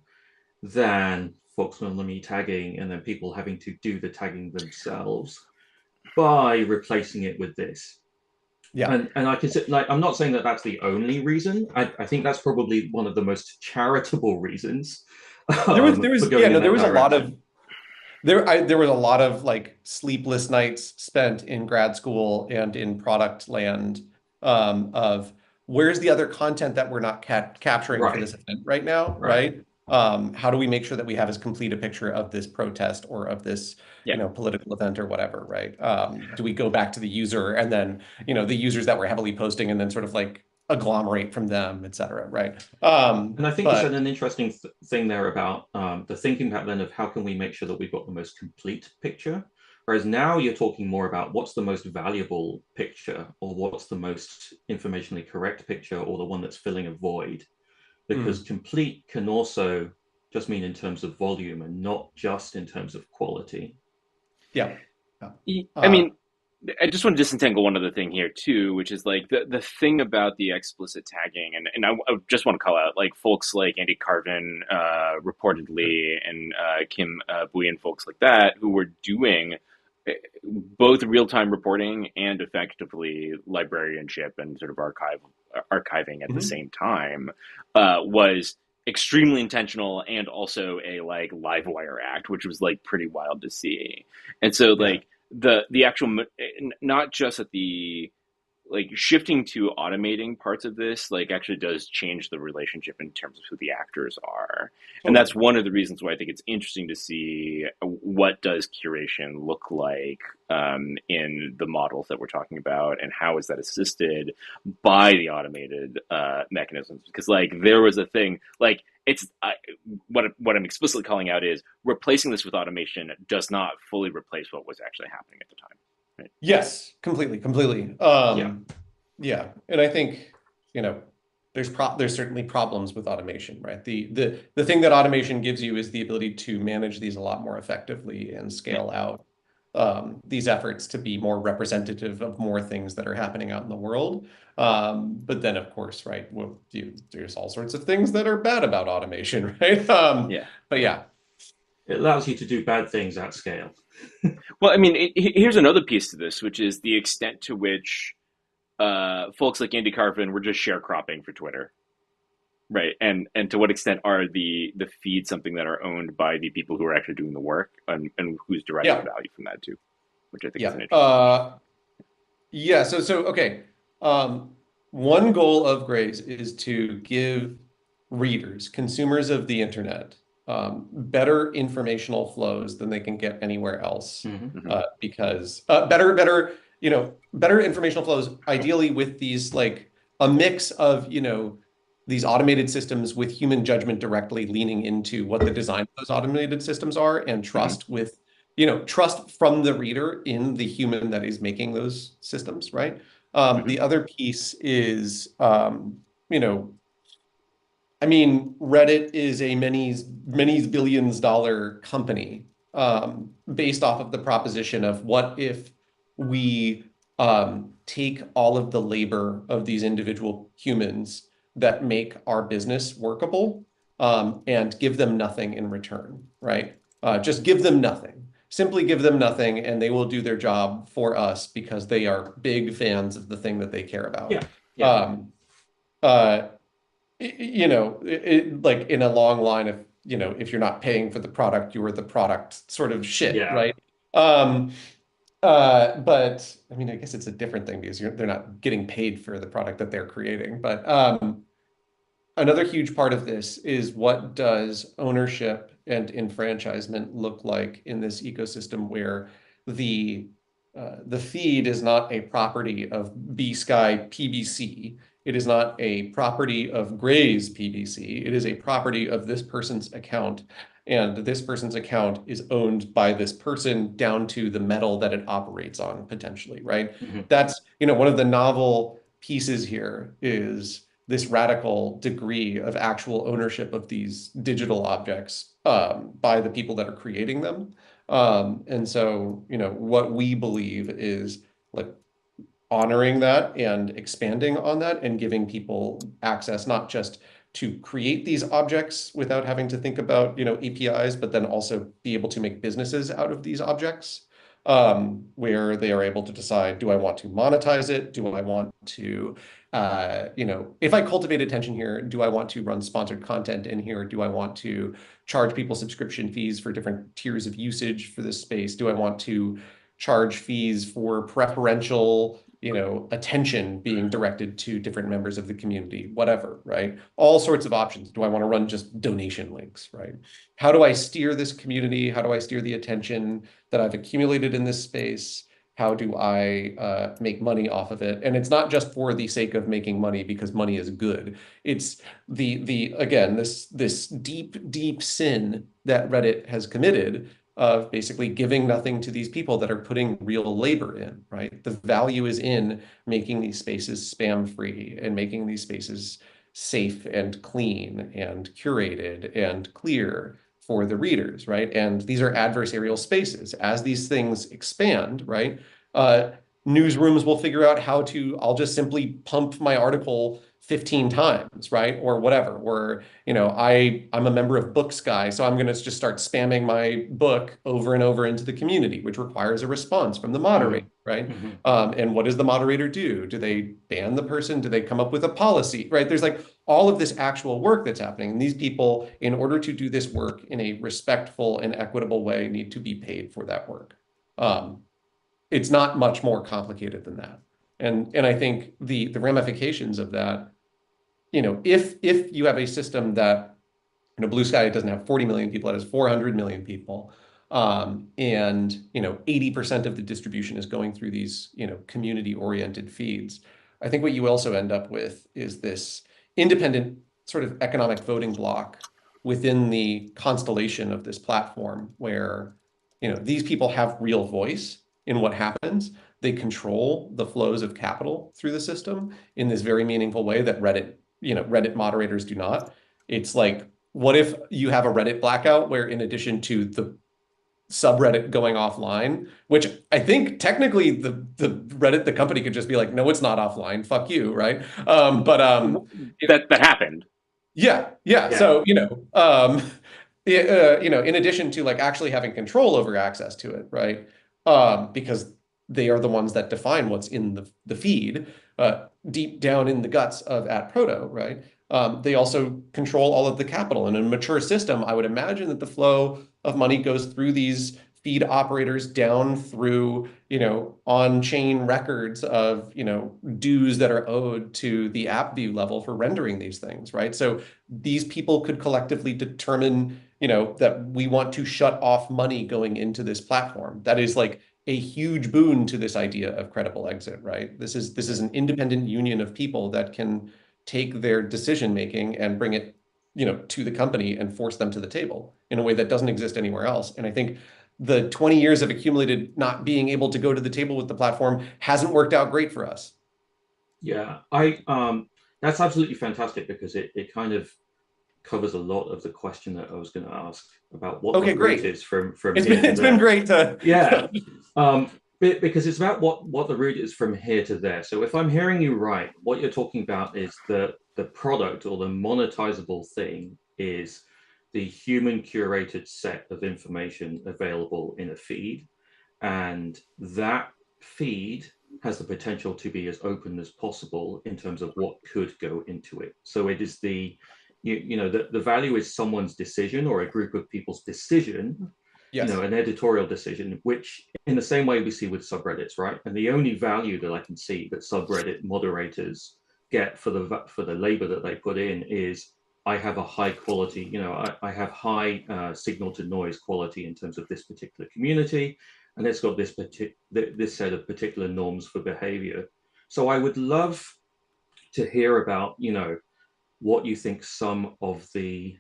than Foxonomy tagging and then people having to do the tagging themselves by replacing it with this. Yeah. And I consider, like, I'm not saying that that's the only reason. I think that's probably one of the most charitable reasons for Yeah, going in no, there that was a lot direction. of there was a lot of like sleepless nights spent in grad school and in product land, of where's the other content that we're not capturing for Right, this event right now, right. right? How do we make sure that we have as complete a picture of this protest or of this, Yeah. political event or whatever, right? Do we go back to the user and then, the users that were heavily posting and then sort of like agglomerate from them, et cetera, right? And I think you said But an interesting thing there about the thinking back then of how can we make sure that we've got the most complete picture. Whereas now you're talking more about what's the most valuable picture or what's the most informationally correct picture or the one that's filling a void. Because mm, complete can also just mean in terms of volume and not just in terms of quality. yeah. Yeah. I Uh, mean, I just want to disentangle one other thing here too, which is like the thing about the explicit tagging, and I just want to call out like folks like Andy Carvin, reportedly, and Kim Bui and folks like that who were doing uh, both real time reporting and effectively librarianship and sort of archiving at the mhm. same time, was extremely intentional and also a like live wire act, which was like pretty wild to see. And so Yeah. like the actual, not just at the like shifting to automating parts of this like actually does change the relationship in terms of who the actors are, and Totally. that's one of the reasons why I think it's interesting to see what does curation look like, in the models that we're talking about, and how is that assisted by the automated mechanisms, because like there was a thing like what I'm explicitly calling out is replacing this with automation does not fully replace what was actually happening at the time, right? Yes, completely, completely. Yeah. Yeah, and I think, there's certainly problems with automation, right? The thing that automation gives you is the ability to manage these a lot more effectively and Yeah. scale out these efforts to be more representative of more things that are happening out in the world. But then, of course, right, there's all sorts of things that are bad about automation, right? Yeah. But yeah, It allows you to do bad things at scale. Well, I mean, here's another piece to this, which is the extent to which folks like Andy Carvin were just sharecropping for Twitter, right? And to what extent are the feeds something that are owned by the people who are actually doing the work, and who's deriving yeah, value from that too, which I think is yeah. an interesting question. Yeah, so okay. One goal of Grays is to give readers, consumers of the internet, better informational flows than they can get anywhere else. Mm-hmm. Hmm. Because better informational flows, ideally with these like a mix of, these automated systems with human judgment directly leaning into what the design of those automated systems are, and Hmm. trust from the reader in the human that is making those systems, right? Hmm. The other piece is, you know, I mean, Reddit is a many billions dollar company, based off of the proposition of what if we take all of the labor of these individual humans that make our business workable, and give them nothing in return, right? Just give them nothing. Simply give them nothing, and they will do their job for us because they are big fans of the thing that they care about. Yeah. Yeah. Um, uh, like in a long line of, if you're not paying for the product, you are the product sort of shit, Yeah. right? Um, but I mean, I guess it's a different thing because they're not getting paid for the product that they're creating. But another huge part of this is what does ownership and enfranchisement look like in this ecosystem where the the feed is not a property of B Sky PBC. It is not a property of Gray's PBC. It is a property of this person's account. And this person's account is owned by this person down to the metal that it operates on, potentially, right? Mhm. That's, one of the novel pieces here is this radical degree of actual ownership of these digital objects by the people that are creating them. And so, what we believe is like honoring that and expanding on that and giving people access not just to create these objects without having to think about, APIs, but then also be able to make businesses out of these objects, where they are able to decide, do I want to monetize it? Do I want to, if I cultivate attention here, do I want to run sponsored content in here? Do I want to charge people subscription fees for different tiers of usage for this space? Do I want to charge fees for preferential, attention being directed to different members of the community, whatever, right? All sorts of options. Do I want to run just donation links, right? How do I steer this community? How do I steer the attention that I've accumulated in this space? How do I make money off of it? And it's not just for the sake of making money because money is good. It's the again, this deep sin that Reddit has committed of basically giving nothing to these people that are putting real labor in, right? The value is in making these spaces spam free and making these spaces safe and clean and curated and clear for the readers, right? And these are adversarial spaces. As these things expand, right? Uh, Newsrooms will figure out how to, I'll just simply pump my article 15 times, right? Or whatever. Or, I'm a member of Book Sky, so I'm going to just start spamming my book over and over into the community, which requires a response from the moderator, Mhm. right? Mhm. And what does the moderator do? Do they ban the person? Do they come up with a policy, right? There's like all of this actual work that's happening. And these people, in order to do this work in a respectful and equitable way, need to be paid for that work. Um, it's not much more complicated than that. And I think the ramifications of that, if you have a system that, Blue Sky doesn't have 40 million people, it has 400 million people. And 80% of the distribution is going through these, community-oriented feeds. I think what you also end up with is this independent sort of economic voting block within the constellation of this platform where, these people have real voice in what happens. They control the flows of capital through the system in this very meaningful way that Reddit moderators do not. It's like, what if you have a Reddit blackout where in addition to the subreddit going offline, which I think technically the Reddit, the company could just be like, no, it's not offline, fuck you, right? That happened. Yeah, yeah. Yeah. So, in addition to like actually having control over access to it, right? Because they are the ones that define what's in the feed, deep down in the guts of ATProto, right? They also control all of the capital. In a mature system, I would imagine that the flow of money goes through these feed operators down through, on-chain records of, dues that are owed to the app view level for rendering these things, right? So these people could collectively determine, that we want to shut off money going into this platform. That is like a huge boon to this idea of credible exit, right? This is an independent union of people that can take their decision making and bring it, to the company and force them to the table in a way that doesn't exist anywhere else. And I think the 20 years of accumulated not being able to go to the table with the platform hasn't worked out great for us. Yeah. I that's absolutely fantastic because it kind of covers a lot of the question that I was going to ask about what the Okay, route great. is from It's here been to it's been there. great to Yeah. Because it's about what the route is from here to there. So if I'm hearing you right, what you're talking about is the product or the monetizable thing is the human curated set of information available in a feed. And that feed has the potential to be as open as possible in terms of what could go into it. So it is the value is someone's decision or a group of people's decision Yes. an editorial decision, which in the same way we see with subreddits, right? And the only value that I can see that subreddit moderators get for the labor that they put in is I have a high quality, I have high signal to noise quality in terms of this particular community, and it's got this set of particular norms for behavior. So I would love to hear about, what you think some of the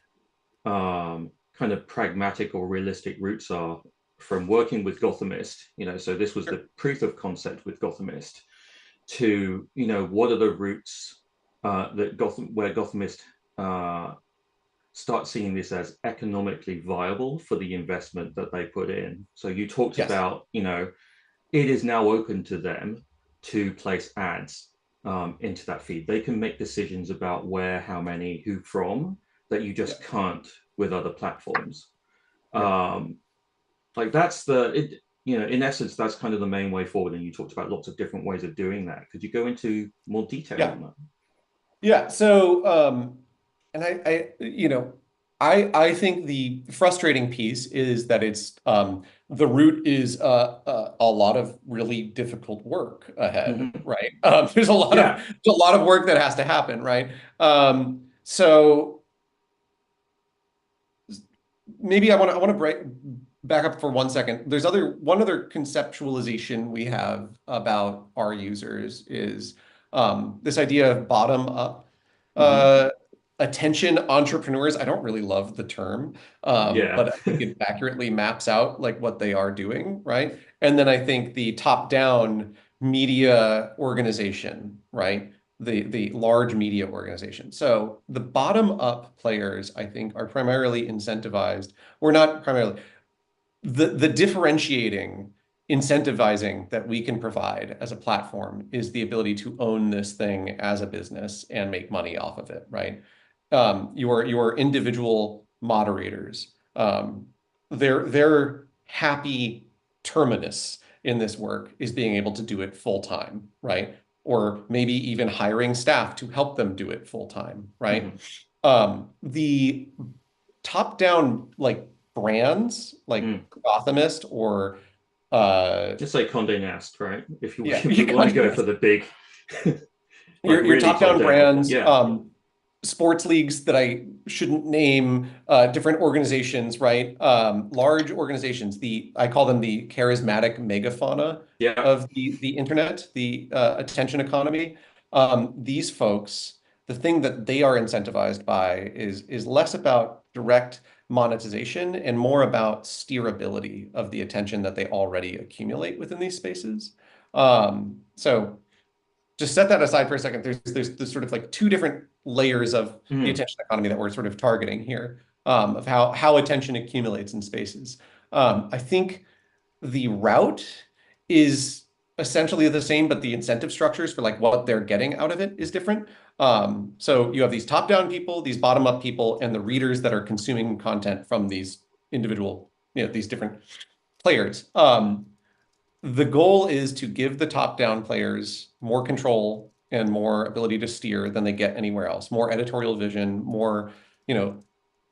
kind of pragmatic or realistic routes are from working with Gothamist, so this was the proof of concept with Gothamist, to, what are the routes where Gothamist start seeing this as economically viable for the investment that they put in. So you talked Yes. about, it is now open to them to place ads into that feed. They can make decisions about where, how many, who from, that you Yeah. just can't with other platforms. Yeah. Like that's in essence, that's kind of the main way forward. And you talked about lots of different ways of doing that. Could you go into more detail Yeah. on that? Yeah. So, and I think the frustrating piece is that the route is a lot of really difficult work ahead, Mm-hmm. right? There's Yeah. a lot of work that has to happen, right? So maybe I want to break back up for 1 second. There's one other conceptualization we have about our users is this idea of bottom up Mm-hmm. uh, attention entrepreneurs. I don't really love the term, Yeah. but I think it accurately maps out like what they are doing, right? And then I think the top-down media organization, right? The large media organization. So the bottom-up players, I think, are primarily incentivized, or not primarily, the differentiating incentivizing that we can provide as a platform is the ability to own this thing as a business and make money off of it, right? Your individual moderators, their happy terminus in this work is being able to do it full time, right? Or maybe even hiring staff to help them do it full time, right? Mm-hmm. The top-down like brands like Mm. Gothamist or uh Just like Condé Nast, right? If you yeah, if you you want to kind go for of the big, like your really top top-down down, brands, yeah, sports leagues that I shouldn't name, different organizations, right? Large organizations. I call them the charismatic megafauna yeah. of the internet, the attention economy. These folks, the thing that they are incentivized by is less about direct monetization and more about steerability of the attention that they already accumulate within these spaces. So just set that aside for a second. There's sort of like two different layers of the Mm. attention economy that we're sort of targeting here, of how attention accumulates in spaces. I think the route is essentially the same, but the incentive structures for like what they're getting out of it is different. So you have these top-down people, these bottom-up people, and the readers that are consuming content from these individual, these different players. The goal is to give the top-down players more control and more ability to steer than they get anywhere else, more editorial vision, more,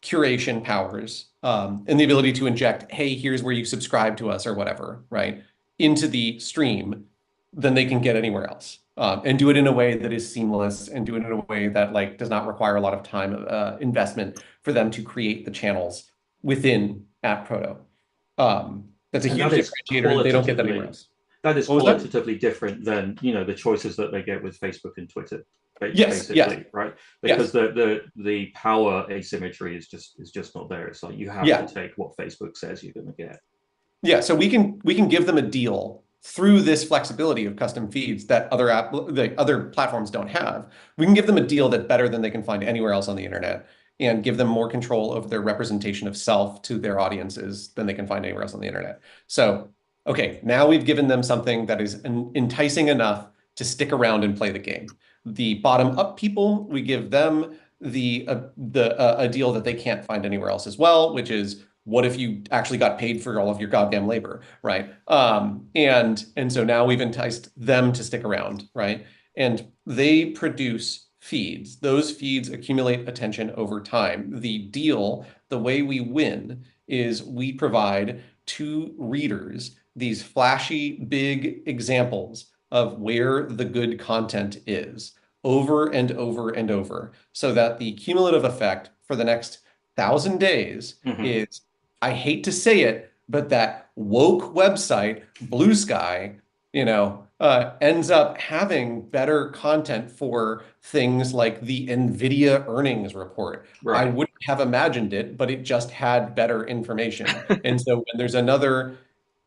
curation powers, and the ability to inject, hey, here's where you subscribe to us or whatever, right, into the stream than they can get anywhere else. And do it in a way that is seamless and do it in a way that like does not require a lot of time investment for them to create the channels within ATProto. That's a And huge differentiator. They don't get that anywhere else. that is What was that? qualitatively different than the choices that they get with Facebook and Twitter, Yes, yes, basically, right? Because yes. the power asymmetry is just not there. It's like you have to Yeah. take what Facebook says you're going to get. Yeah, so we can give them a deal through this flexibility of custom feeds that the other platforms don't have. We can give them a deal that's better than they can find anywhere else on the internet and give them more control over their representation of self to their audiences than they can find anywhere else on the internet. So, okay, now we've given them something that is enticing enough to stick around and play the game. The bottom up people, we give them a deal that they can't find anywhere else as well, which is what if you actually got paid for all of your goddamn labor, right? And so now we've enticed them to stick around, right? And they produce feeds. Those feeds accumulate attention over time. The deal, the way we win, is we provide to readers these flashy, big examples of where the good content is over and over and over, so that the cumulative effect for the next 1,000 days Hmm. is, I hate to say it, but that woke website, Blue Sky, ends up having better content for things like the NVIDIA earnings report. I Right. wouldn't have imagined it, but it just had better information. And so when there's another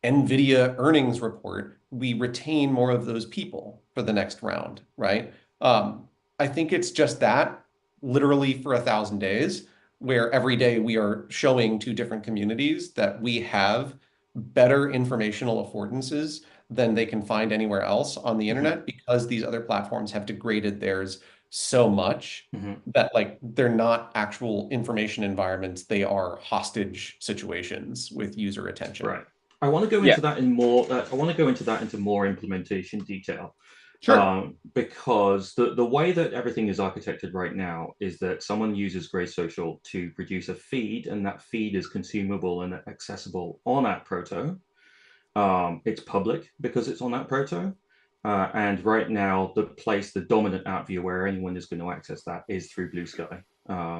NVIDIA earnings report, we retain more of those people for the next round, right? I think it's just that, literally for 1,000 days, where every day we are showing to different communities that we have better informational affordances than they can find anywhere else on the Hmm. internet, because these other platforms have degraded theirs so much Hmm. that, like, they're not actual information environments. They are hostage situations with user attention. Right. I want to go Yeah. into that in more. I want to go into that into more implementation detail, Sure. because the way that everything is architected right now is that someone uses Gray Social to produce a feed, and that feed is consumable and accessible on ATProto. It's public because it's on ATProto. And right now, the dominant app view where anyone is going to access that is through Blue Sky,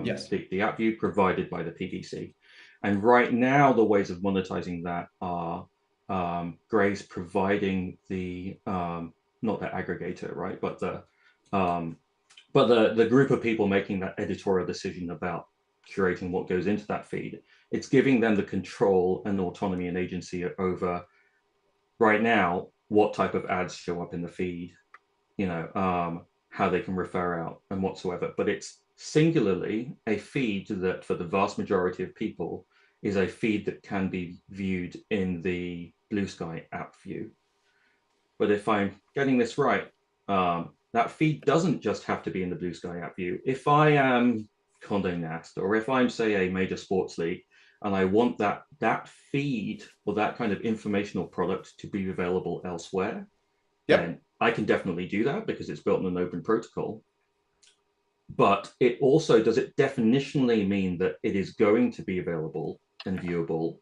Yes. the app view provided by the PDC. And right now, the ways of monetizing that are Gray's providing not the aggregator, right, but um, the group of people making that editorial decision about curating what goes into that feed. It's giving them the control and autonomy and agency over right now what type of ads show up in the feed, how they can refer out and whatsoever. But it's singularly a feed that, for the vast majority of people, is a feed that can be viewed in the Blue Sky app view. But if I'm getting this right, that feed doesn't just have to be in the Blue Sky app view. If I am Condé Nast, or if I'm, say, a major sports league, and I want that feed or that kind of informational product to be available elsewhere, Yep. then I can definitely do that because it's built on an open protocol. But it also, does it definitionally mean that it is going to be available and viewable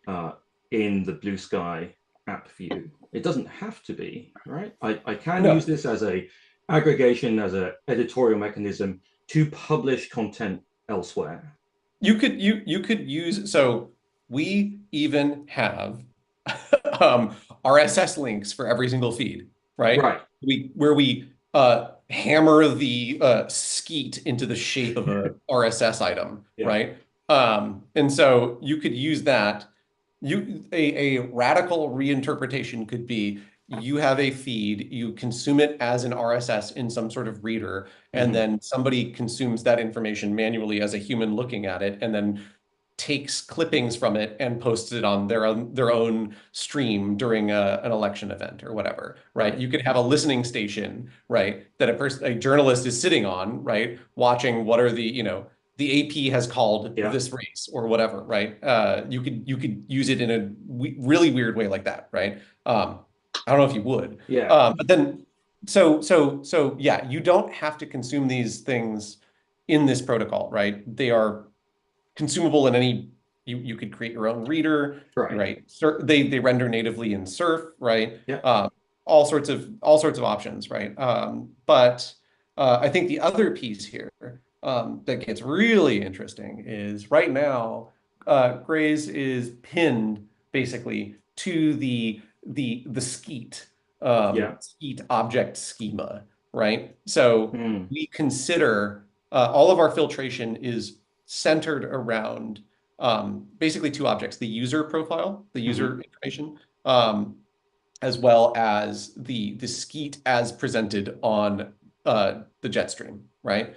uh, in the Blue Sky app view? It doesn't have to be, right? I can use No. this as a aggregation, as an editorial mechanism to publish content elsewhere. You could use, so we even have RSS links for every single feed, right? Right. Where we hammer the skeet into the shape of a RSS item, Yeah. right? And so you could use that. A radical reinterpretation could be, you have a feed, you consume it as an RSS in some sort of reader, and Mm-hmm. then somebody consumes that information manually as a human looking at it, and then takes clippings from it and posts it on their own stream during an election event or whatever, right? Right. You could have a listening station, right, that a journalist is sitting on, right, watching what are the AP has called Yeah. this race or whatever, right? You could use it in a really weird way like that, right? I don't know if you would, Yeah. but then so yeah, you don't have to consume these things in this protocol, right? They are consumable in any. You could create your own reader, Right. right? They render natively in Surf, right? Yeah. All sorts of options, right? But I think the other piece here that gets really interesting is, right now, Graze is pinned basically to the Yeah. Skeet object schema, right? So Mm. we consider all of our filtration is centered around basically two objects: the user profile, the Mm-hmm. user information, as well as the skeet as presented on the Jetstream, right?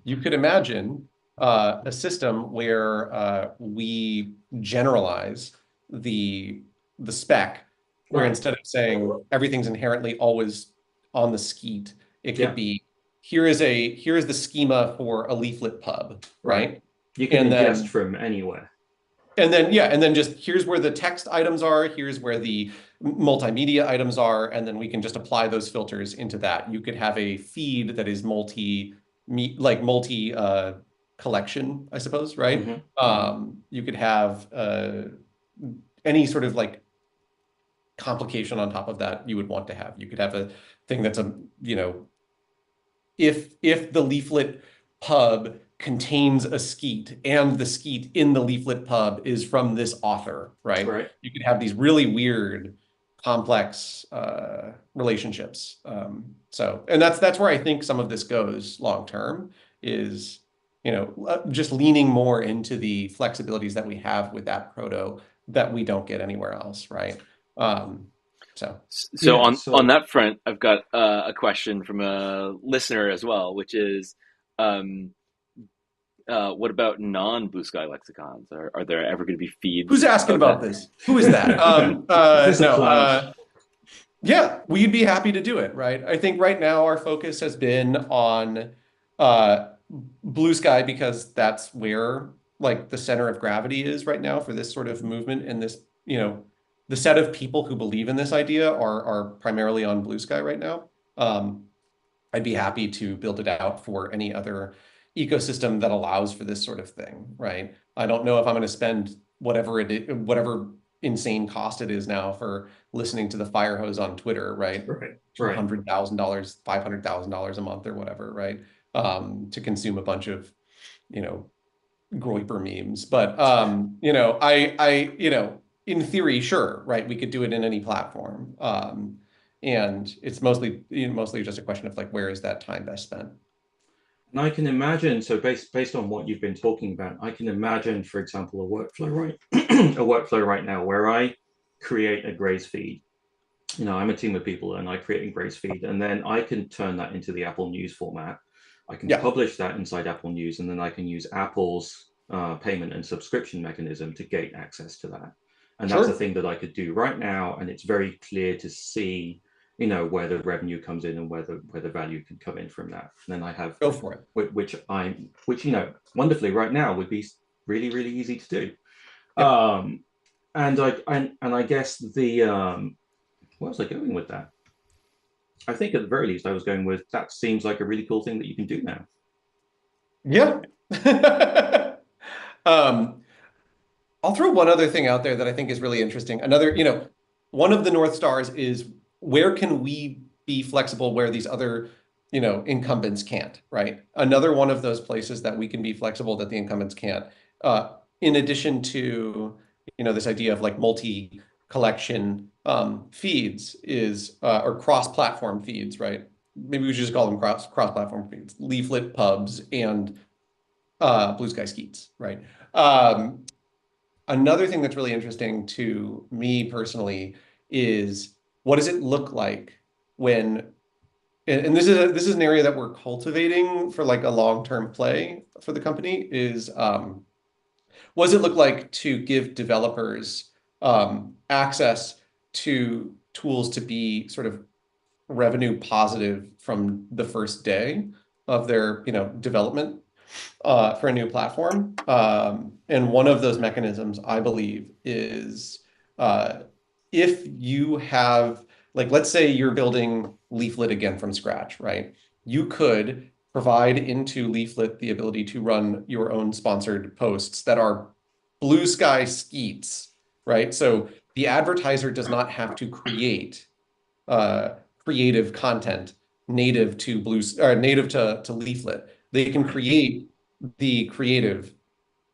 You could imagine a system where we generalize the the spec, where Right. instead of saying everything's inherently always on the skeet, it could Yeah. be, here is the schema for a leaflet pub, Right. right? You can And ingest then from anywhere. just, here's where the text items are, here's where the multimedia items are, and then we can just apply those filters into that. You could have a feed that is multi collection, I suppose, right? Hmm. You could have any sort of like complication on top of that you would want to have. You could have a thing that's a, you know, if the leaflet pub contains a skeet and the skeet in the leaflet pub is from this author, right? Right. You could have these really weird, complex relationships. And that's where I think some of this goes long term is, just leaning more into the flexibilities that we have with ATProto that we don't get anywhere else, right? Um, so So Yeah. on So that front, I've got a question from a listener as well, which is, um, what about non-Blue Sky lexicons? Are there ever going to be who's feeds asking of about that? this? Who is that? is this a No. plant? Yeah, we'd be happy to do it, right? I think right now our focus has been on uh, Blue Sky because that's where like the center of gravity is right now for this sort of movement and this, the set of people who believe in this idea are primarily on Blue Sky right now. Um, I'd be happy to build it out for any other ecosystem that allows for this sort of thing, right? I don't know if I'm going to spend whatever insane cost it is now for listening to the fire hose on Twitter, right? Right. Right. $200,000, $500,000 a month or whatever, right? To consume a bunch of, you know, Groiper memes. But in theory, sure, right? We could do it in any platform. And it's mostly just a question of like where is that time best spent? And I can imagine, so based on what you've been talking about, I can imagine, for example, a workflow right now where I create a Grace feed. I'm a team of people and I create a Grace feed, and then I can turn that into the Apple News format. I can Yeah, publish that inside Apple News, and then I can use Apple's payment and subscription mechanism to gate access to that. And that's a sure. thing that I could do right now, and it's very clear to see, where the revenue comes in and where the value can come in from that. And then I have, Go for it. which wonderfully right now would be really really easy to do. Yep. Um, and I guess where was I going with that? I think at the very least I was going with that seems like a really cool thing that you can do now. Yeah. Um, I'll throw one other thing out there that I think is really interesting. Another, one of the North Stars is where can we be flexible where these other, incumbents can't, right? Another one of those places that we can be flexible that the incumbents can't. In addition to, this idea of like multi-collection feeds is or cross-platform feeds, right? Maybe we should just call them cross-platform feeds, leaflet pubs and Blue Sky Skeets, right? Um, Another thing that's really interesting to me personally is what does it look like when, and this is an area that we're cultivating for like a long-term play for the company is what does it look like to give developers access to tools to be sort of revenue positive from the first day of their, development for a new platform. And one of those mechanisms, I believe, is uh, if you have, like, let's say you're building Leaflet again from scratch, right? You could provide into Leaflet the ability to run your own sponsored posts that are blue sky skeets, right? So the advertiser does not have to create uh, creative content native to blue or native to Leaflet. They can create the creative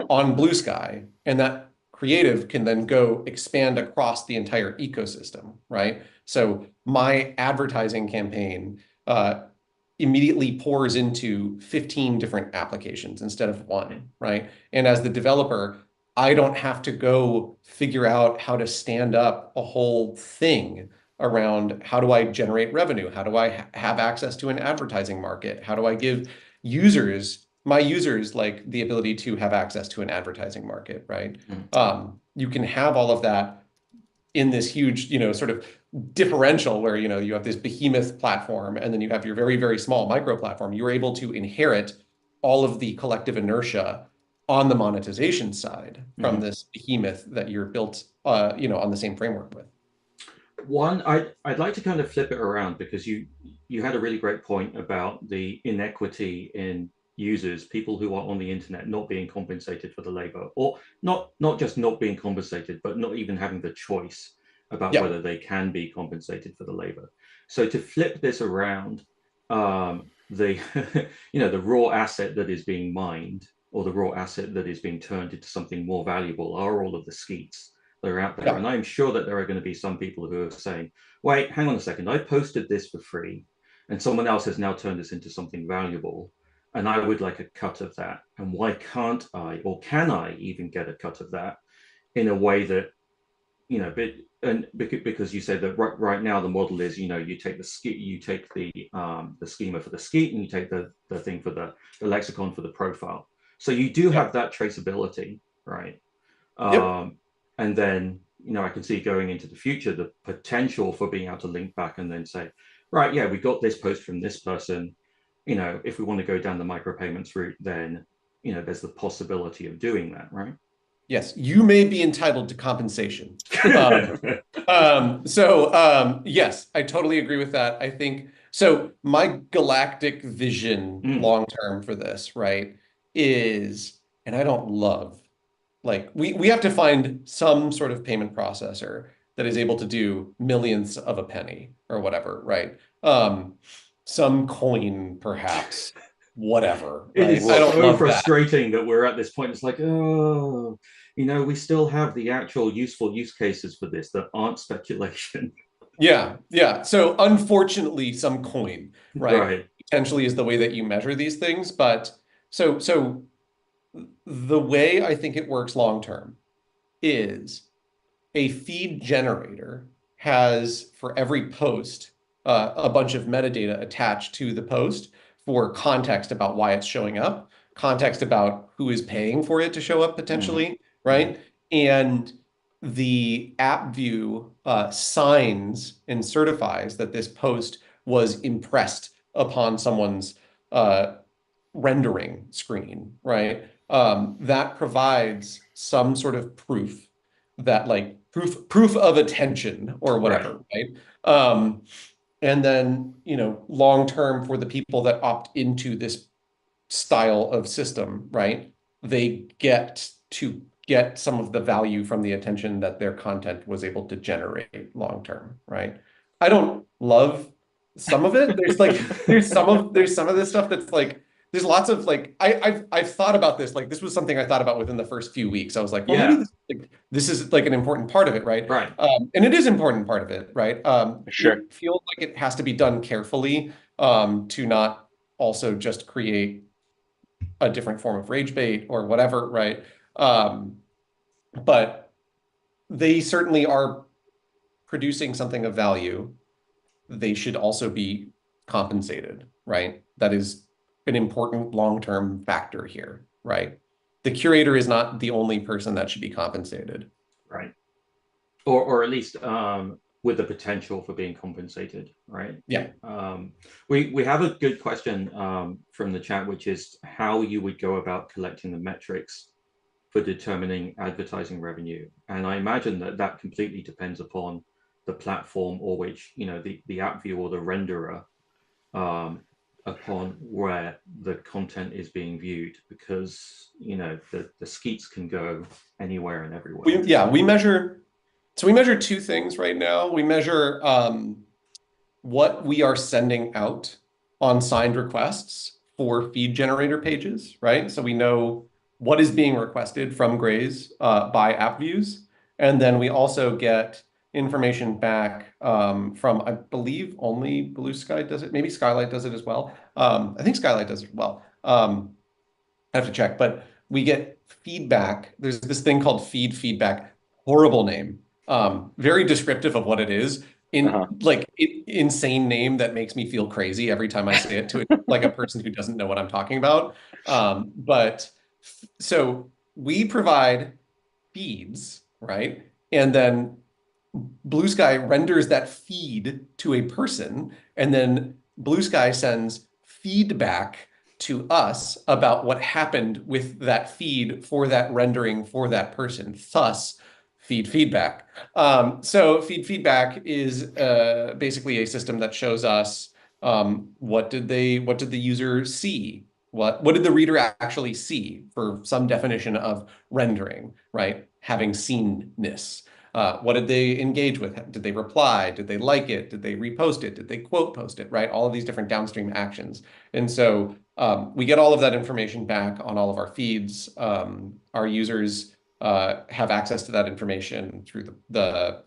on Blue Sky, and that creative can then go expand across the entire ecosystem, right? So my advertising campaign immediately pours into 15 different applications instead of one, right? And as the developer, I don't have to go figure out how to stand up a whole thing around how do I generate revenue? How do I have access to an advertising market? How do I give my users, like the ability to have access to an advertising market, right? Mm. You can have all of that in this huge, sort of differential where, you have this behemoth platform and then you have your very, very small micro platform. You're able to inherit all of the collective inertia on the monetization side from Mhm. this behemoth that you're built, on the same framework with. One, I'd like to kind of flip it around because you had a really great point about the inequity in users, people who are on the internet, not being compensated for the labor, or not just not being compensated, but not even having the choice about Yeah. whether they can be compensated for the labor. So to flip this around, the the raw asset that is being mined, or the raw asset that is being turned into something more valuable, are all of the skeets that are out there. Yeah. And I'm sure that there are going to be some people who are saying, wait, hang on a second, I posted this for free and someone else has now turned this into something valuable, and I would like a cut of that. And why can't I, or can I even get a cut of that in a way that, and because you said that right now the model is, you take the you take the schema for the skeet, and you take the thing for the lexicon for the profile. So you do Yeah. have that traceability, right? Yep. And then, I can see going into the future the potential for being able to link back and then say, right, yeah, we got this post from this person. If we want to go down the micropayments route, then, there's the possibility of doing that, right? Yes, you may be entitled to compensation. Yes, I totally agree with that. I think so. My galactic vision long term for this, right, is, and I don't love, like, we have to find some sort of payment processor that is able to do millionths of a penny or whatever, right? Some coin, perhaps, whatever, It right? is I don't so love that. frustrating that we're at this point. It's like, oh, we still have the actual useful use cases for this that aren't speculation. Yeah, yeah. So unfortunately, some coin, right, Right. potentially is the way that you measure these things. But so the way I think it works long term is a feed generator has, for every post, a bunch of metadata attached to the post for context about why it's showing up, context about who is paying for it to show up potentially, right? And the app view signs and certifies that this post was impressed upon someone's uh, rendering screen, right? That provides some sort of proof that, like, proof of attention or Right. whatever, right? And then, long term, for the people that opt into this style of system, right, they get some of the value from the attention that their content was able to generate long term, right? I don't love some of it. There's some of this stuff that's like, there's lots of, like, I've thought about this. Like, this was something I thought about within the first few weeks. I was like, well, maybe Yeah. this is like an important part of it, right? Right. And it is an important part of it, right? Sure. It feels like it has to be done carefully, to not also just create a different form of rage bait or whatever, right? But they certainly are producing something of value. They should also be compensated, right? That is an important long-term factor here, right? The curator is not the only person that should be compensated. Right. Or at least with the potential for being compensated, right? Yeah. We have a good question from the chat, which is how you would go about collecting the metrics for determining advertising revenue. And I imagine that completely depends upon the platform, or which, the app view or the renderer, upon where the content is being viewed, because, the skeets can go anywhere and everywhere. We measure two things right now. We measure what we are sending out on signed requests for feed generator pages, right? So we know what is being requested from Grays by app views. And then we also get information back from, I believe, only Blue Sky does it. Maybe Skylight does it as well. I think Skylight does it as well. I have to check, but we get feedback. There's this thing called feedback. Horrible name. Very descriptive of what it is. Insane name that makes me feel crazy every time I say it to like a person who doesn't know what I'm talking about. So we provide feeds, right? And then Blue Sky renders that feed to a person, and then Blue Sky sends feedback to us about what happened with that feed for that rendering for that person. Thus, feedback. So feedback is basically a system that shows us what did the user see What did the reader actually see for some definition of rendering, right? Having seenness. What did they engage with? Did they reply? Did they like it? Did they repost it? Did they quote post it, right? All of these different downstream actions. And so we get all of that information back on all of our feeds. Our users have access to that information through the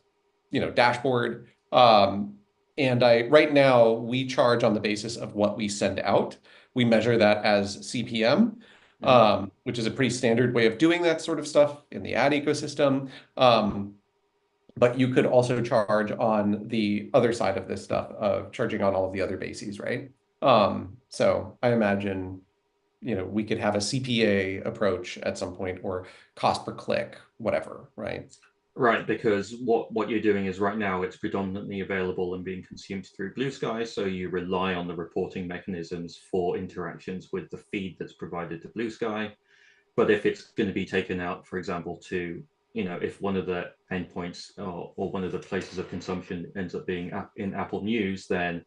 dashboard. And right now we charge on the basis of what we send out. We measure that as CPM, Mhm. which is a pretty standard way of doing that sort of stuff in the ad ecosystem. But you could also charge on the other side of this stuff of charging on all of the other bases, right? So I imagine, we could have a CPA approach at some point or cost per click, whatever, right? Right, because what you're doing is right now it's predominantly available and being consumed through Blue Sky, so you rely on the reporting mechanisms for interactions with the feed that's provided to Blue Sky. But if it's going to be taken out, for example, to, if one of the endpoints or one of the places of consumption ends up being in Apple News, then,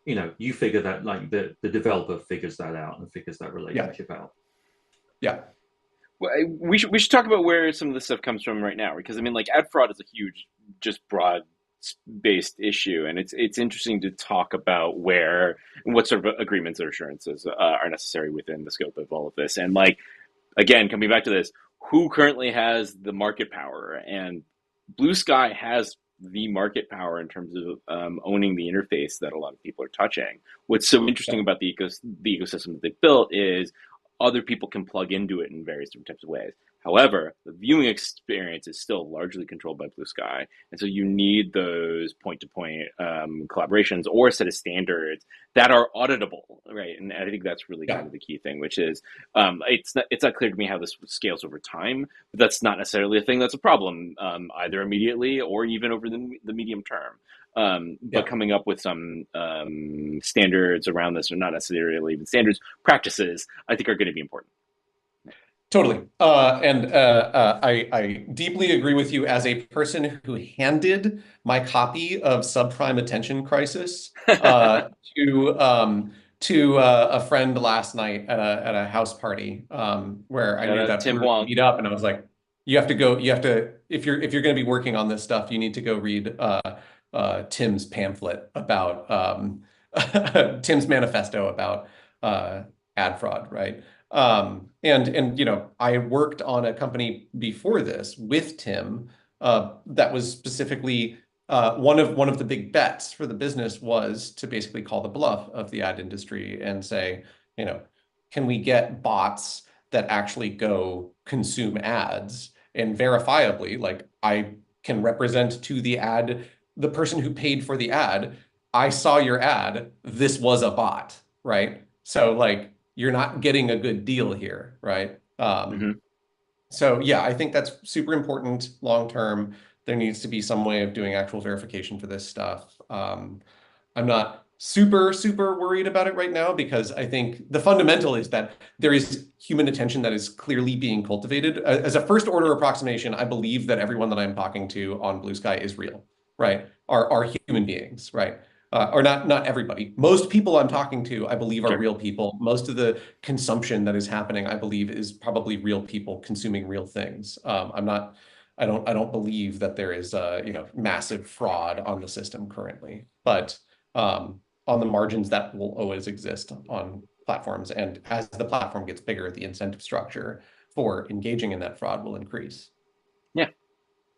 you figure that, like the developer figures that out and figures that Yeah, relationship out. yeah, Well, we should talk about where some of this stuff comes from right now, because I mean, like, ad fraud is a huge, just broad based issue, and it's interesting to talk about where and what sort of agreements or assurances are necessary within the scope of all of this, and like, again, coming back to this, who currently has the market power? And Blue Sky has the market power in terms of owning the interface that a lot of people are touching. What's so interesting yeah, about the ecosystem that they've built is other people can plug into it in various different types of ways. However, the viewing experience is still largely controlled by Blue Sky, and so you need those point-to-point collaborations or a set of standards that are auditable, right? And I think that's really kind yeah. of the key thing, which is it's not clear to me how this scales over time, but that's not necessarily a thing that's a problem either immediately or even over the medium term. But Yeah. coming up with some standards around this, or not necessarily even standards, practices, I think are going to be important. Totally. And I deeply agree with you as a person who handed my copy of Subprime Attention Crisis uh, to um, to a friend last night at a house party where I Shout knew out that we Tim were going to Wong. meet up, and I was like, you have to go. You have to if you're going to be working on this stuff, you need to go read Tim's pamphlet about Tim's manifesto about uh, ad fraud, right? And I worked on a company before this with Tim that was specifically one of the big bets for the business was to basically call the bluff of the ad industry and say, you know, can we get bots that actually go consume ads and verifiably, like I can represent to the person who paid for the ad, I saw your ad, this was a bot, right? So like you're not getting a good deal here, right? Hmm. So yeah, I think that's super important long term. There needs to be some way of doing actual verification for this stuff. I'm not super worried about it right now because I think the fundamental is that there is human attention that is clearly being cultivated. As a first order approximation, I believe that everyone that I'm talking to on Blue Sky is real, right? Are human beings, right? Or not everybody. Most people I'm talking to, I believe, are Sure. real people. Most of the consumption that is happening, I believe, is probably real people consuming real things. I don't believe that there is massive fraud on the system currently, but on the margins that will always exist on platforms. And as the platform gets bigger, the incentive structure for engaging in that fraud will increase. Yeah,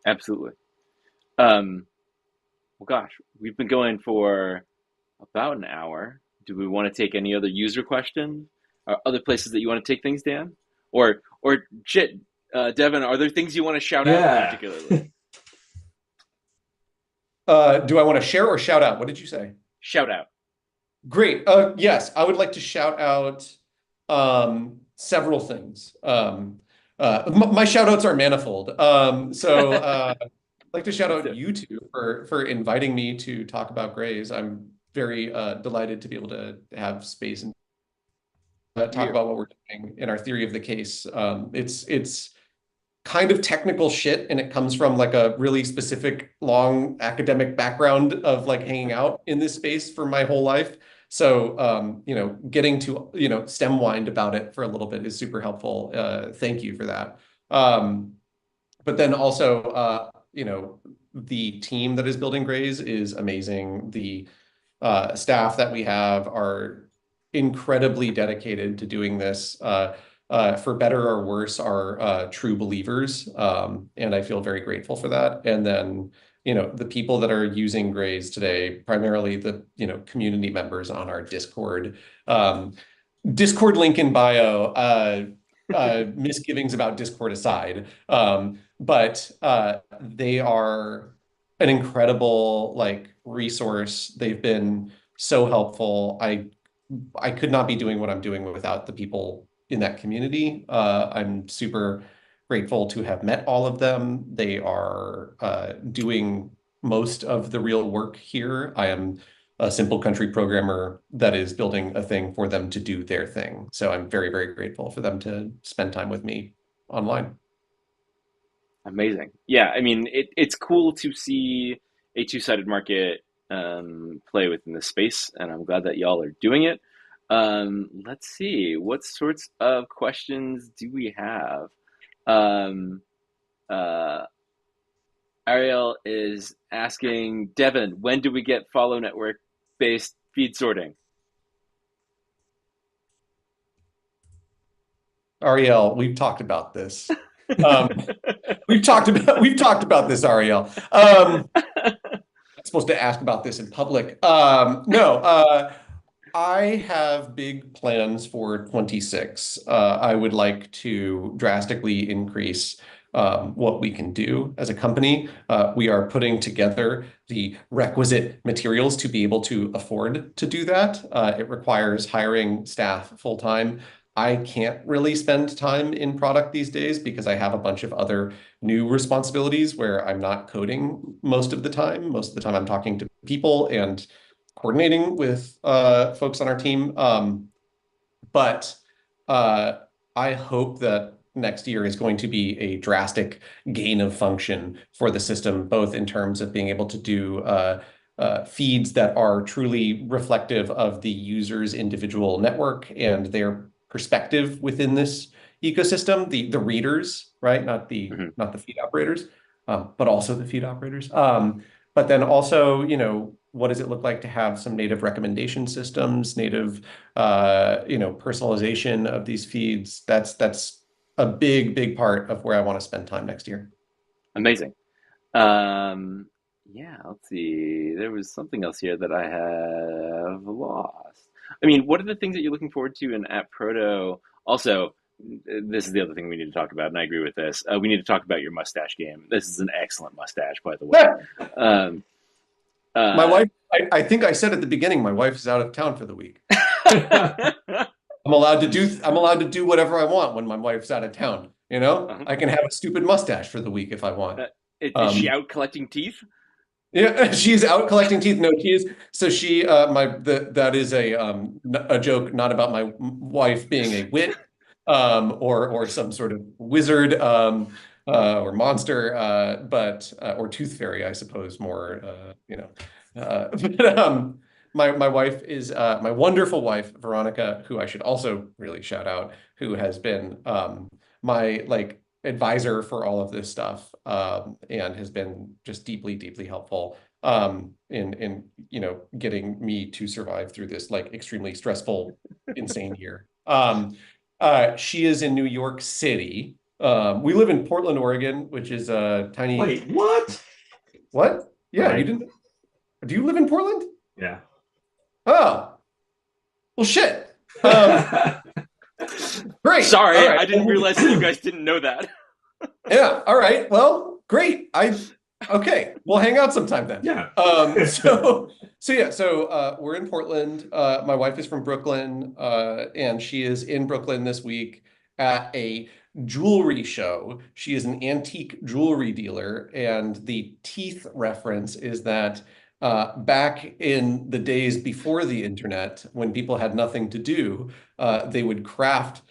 absolutely. Um, well, gosh, we've been going for about an hour. Do we want to take any other user questions? Or other places that you want to take things, Dan? Or shit, Devin, are there things you want to shout out Yeah. particularly? Do I want to share or shout out? What did you say? Shout out. Great. Yes, I would like to shout out several things. My shout outs are manifold. I'd like to shout Let's out do it. you two for inviting me to talk about Grays. I'm very delighted to be able to have space and talk You. about what we're doing in our theory of the case. It's kind of technical shit, and it comes from like a really specific long academic background of like hanging out in this space for my whole life. So, getting to, stem wind about it for a little bit is super helpful. Thank you for that. But then also, the team that is building Graze is amazing. The staff that we have are incredibly dedicated to doing this. For better or worse, are true believers, and I feel very grateful for that. And then, the people that are using Graze today, primarily the community members on our Discord. Discord link in bio. Misgivings about Discord aside, but they are an incredible resource. They've been so helpful. I could not be doing what I'm doing without the people in that community. I'm super grateful to have met all of them. They are doing most of the real work here. I am a simple country programmer that is building a thing for them to do their thing. So I'm very, very grateful for them to spend time with me online. Amazing. Yeah, I mean, it's cool to see a two-sided market play within the space, and I'm glad that y'all are doing it. Let's see, what sorts of questions do we have? Um, uh, Ariel is asking, Devin, when do we get follow network based feed sorting? Ariel, we've talked about this. Um, we've talked about this, Ariel. I'm supposed to ask about this in public. No, I have big plans for 26. I would like to drastically increase what we can do as a company. We are putting together the requisite materials to be able to afford to do that. It requires hiring staff full time. I can't really spend time in product these days because I have a bunch of other new responsibilities where I'm not coding most of the time. Most of the time, I'm talking to people and coordinating with folks on our team. But uh, I hope that next year is going to be a drastic gain of function for the system, both in terms of being able to do feeds that are truly reflective of the user's individual network and their perspective within this ecosystem, the readers, right? Not the Mhm. not the feed operators, but also the feed operators. But then also, what does it look like to have some native recommendation systems, native personalization of these feeds? That's a big, big part of where I want to spend time next year. Amazing. Um, yeah, let's see. There was something else here that I have lost. I mean, what are the things that you're looking forward to in ATProto? Also, this is the other thing we need to talk about, and I agree with this. We need to talk about your mustache game. This is an excellent mustache, by the way. Um, My uh, wife, I think I said at the beginning, my wife is out of town for the week. I'm allowed to do whatever I want when my wife's out of town. I can have a stupid mustache for the week if I want. uh, is she Um, out collecting teeth? Yeah, she's out collecting teeth. No, she is. So that is a joke, not about my wife being a witch, or some sort of wizard, or monster, but or tooth fairy, I suppose, more, but my wife is my wonderful wife, Veronica, who I should also really shout out, who has been my advisor for all of this stuff, and has been just deeply, deeply helpful in getting me to survive through this extremely stressful, insane year. She is in New York City. We live in Portland, Oregon, which is a tiny. Wait, what? What? Yeah, you Sorry. didn't. Do you live in Portland? Yeah. Oh, well, shit. Great. All Sorry, right. I didn't realize that you guys didn't know that. Yeah. All right. Well, great. Okay. We'll hang out sometime then. Yeah. So we're in Portland. My wife is from Brooklyn, and she is in Brooklyn this week at a jewelry show. She is an antique jewelry dealer, and the teeth reference is that back in the days before the internet, when people had nothing to do, they would craft.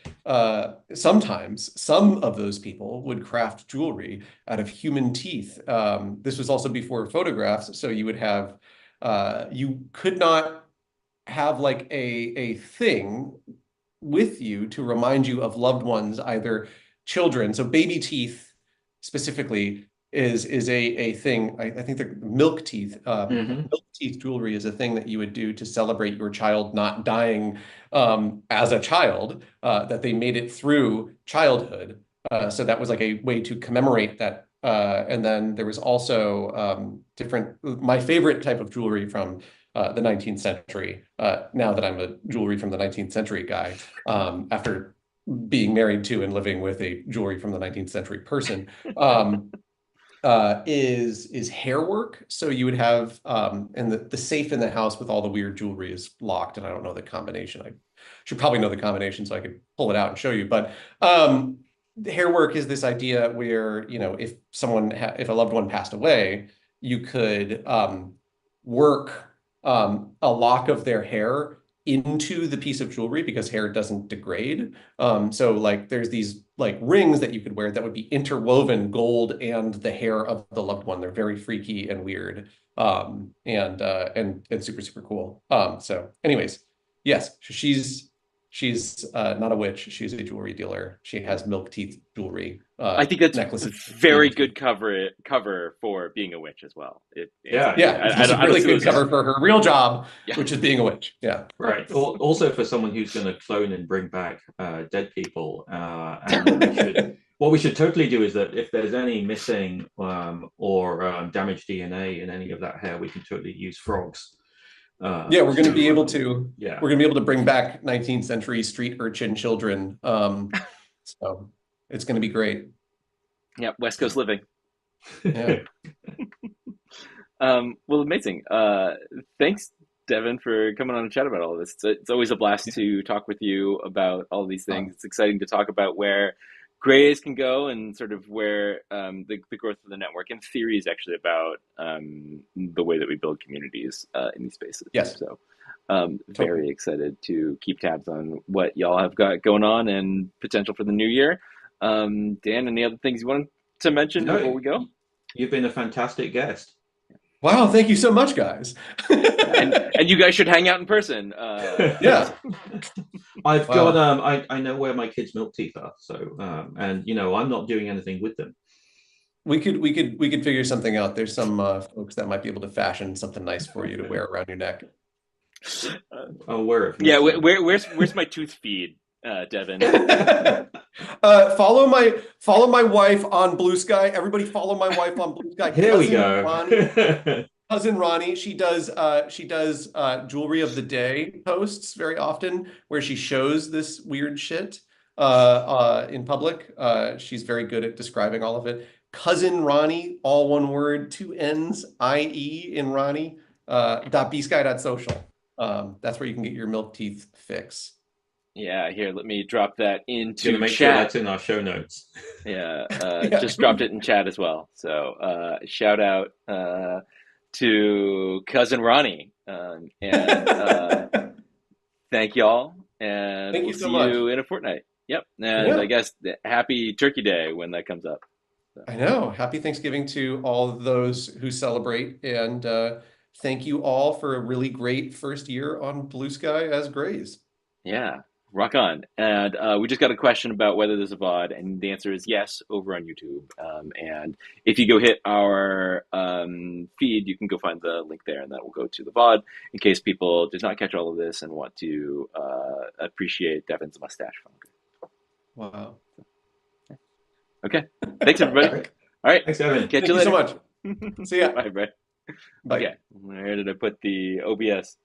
Sometimes some of those people would craft jewelry out of human teeth. This was also before photographs, so you could not have like a thing with you to remind you of loved ones, either children. So baby teeth specifically is a thing. I think the milk teeth, Hmm. milk teeth jewelry is a thing that you would do to celebrate your child not dying as a child, that they made it through childhood. So that was like a way to commemorate that. And then there was also different, my favorite type of jewelry from the 19th century. Now that I'm a jewelry from the 19th century guy, after being married to and living with a jewelry from the 19th century person, um, is hair work. So you would have, and the safe in the house with all the weird jewelry is locked, and I don't know the combination. I should probably know the combination so I could pull it out and show you. But the hair work is this idea where, if if a loved one passed away, you could work a lock of their hair into the piece of jewelry because hair doesn't degrade. So like there's these like rings that you could wear that would be interwoven gold and the hair of the loved one. They're very freaky and weird. And super, super cool. So anyways, yes, she's not a witch. She's a jewelry dealer. She has milk teeth jewelry, I think that's necklaces, very baby teeth. good cover for being a witch as well. Yeah. Yeah, it's just a I don't really see good those as cover for her real job, yeah. which is being a witch. Yeah. Right. Also, for someone who's going to clone and bring back dead people, and what we should totally do is that if there's any missing or damaged DNA in any of that hair, we can totally use frogs. Yeah, we're going to To be able to yeah. we're going to be able to bring back 19th century street urchin children. So it's going to be great. Yeah, West Coast living. Yeah. Well, amazing. Thanks, Devin, for coming on and chat about all of this. It's always a blast to talk with you about all these things. It's exciting to talk about where grays can go and sort of where the growth of the network and theories actually about the way that we build communities in these spaces. Yes, So totally. very excited to keep tabs on what y'all have got going on and potential for the new year. Dan, any other things you want to mention before No, we go? you've been a fantastic guest. Wow, thank you so much, guys. And you guys should hang out in person. Yeah. I've got Wow. I know where my kids' milk teeth are, so and I'm not doing anything with them. We could figure something out. There's some folks that might be able to fashion something nice for you to wear around your neck. I'll wear it. Yeah, where's my tooth feed, Devin? Follow my wife on Blue Sky. Everybody follow my wife on Blue Sky. Here we Ronnie, go. cousin Ronnie, she does jewelry of the day posts very often where she shows this weird shit in public. She's very good at describing all of it. Cousin Ronnie, all one word, two N's, IE in Ronnie, .bsky.social. That's where you can get your milk teeth fix. Yeah, here, let me drop that Gonna into make sure chat. that's in our show notes. Yeah, Yeah. just dropped it in chat as well. So shout out to cousin Ronnie, and thank y'all, and Thank we'll you so see much. you in a fortnight. Yep, and I Yeah. guess happy Turkey Day when that comes up. So, I know. Happy Thanksgiving to all of those who celebrate. And thank you all for a really great first year on Blue Sky as Grays. yeah, rock on. And we just got a question about whether there's a VOD, and the answer is yes over on YouTube. And if you go hit our feed, you can go find the link there, and that will go to the VOD in case people did not catch all of this and want to appreciate Devin's mustache funk. Wow. Okay, thanks everybody. Great. All right, Thanks, Evan. catch Thank you you so later. much. See ya. Bye, bye. Bye. Okay, where did I put the OBS?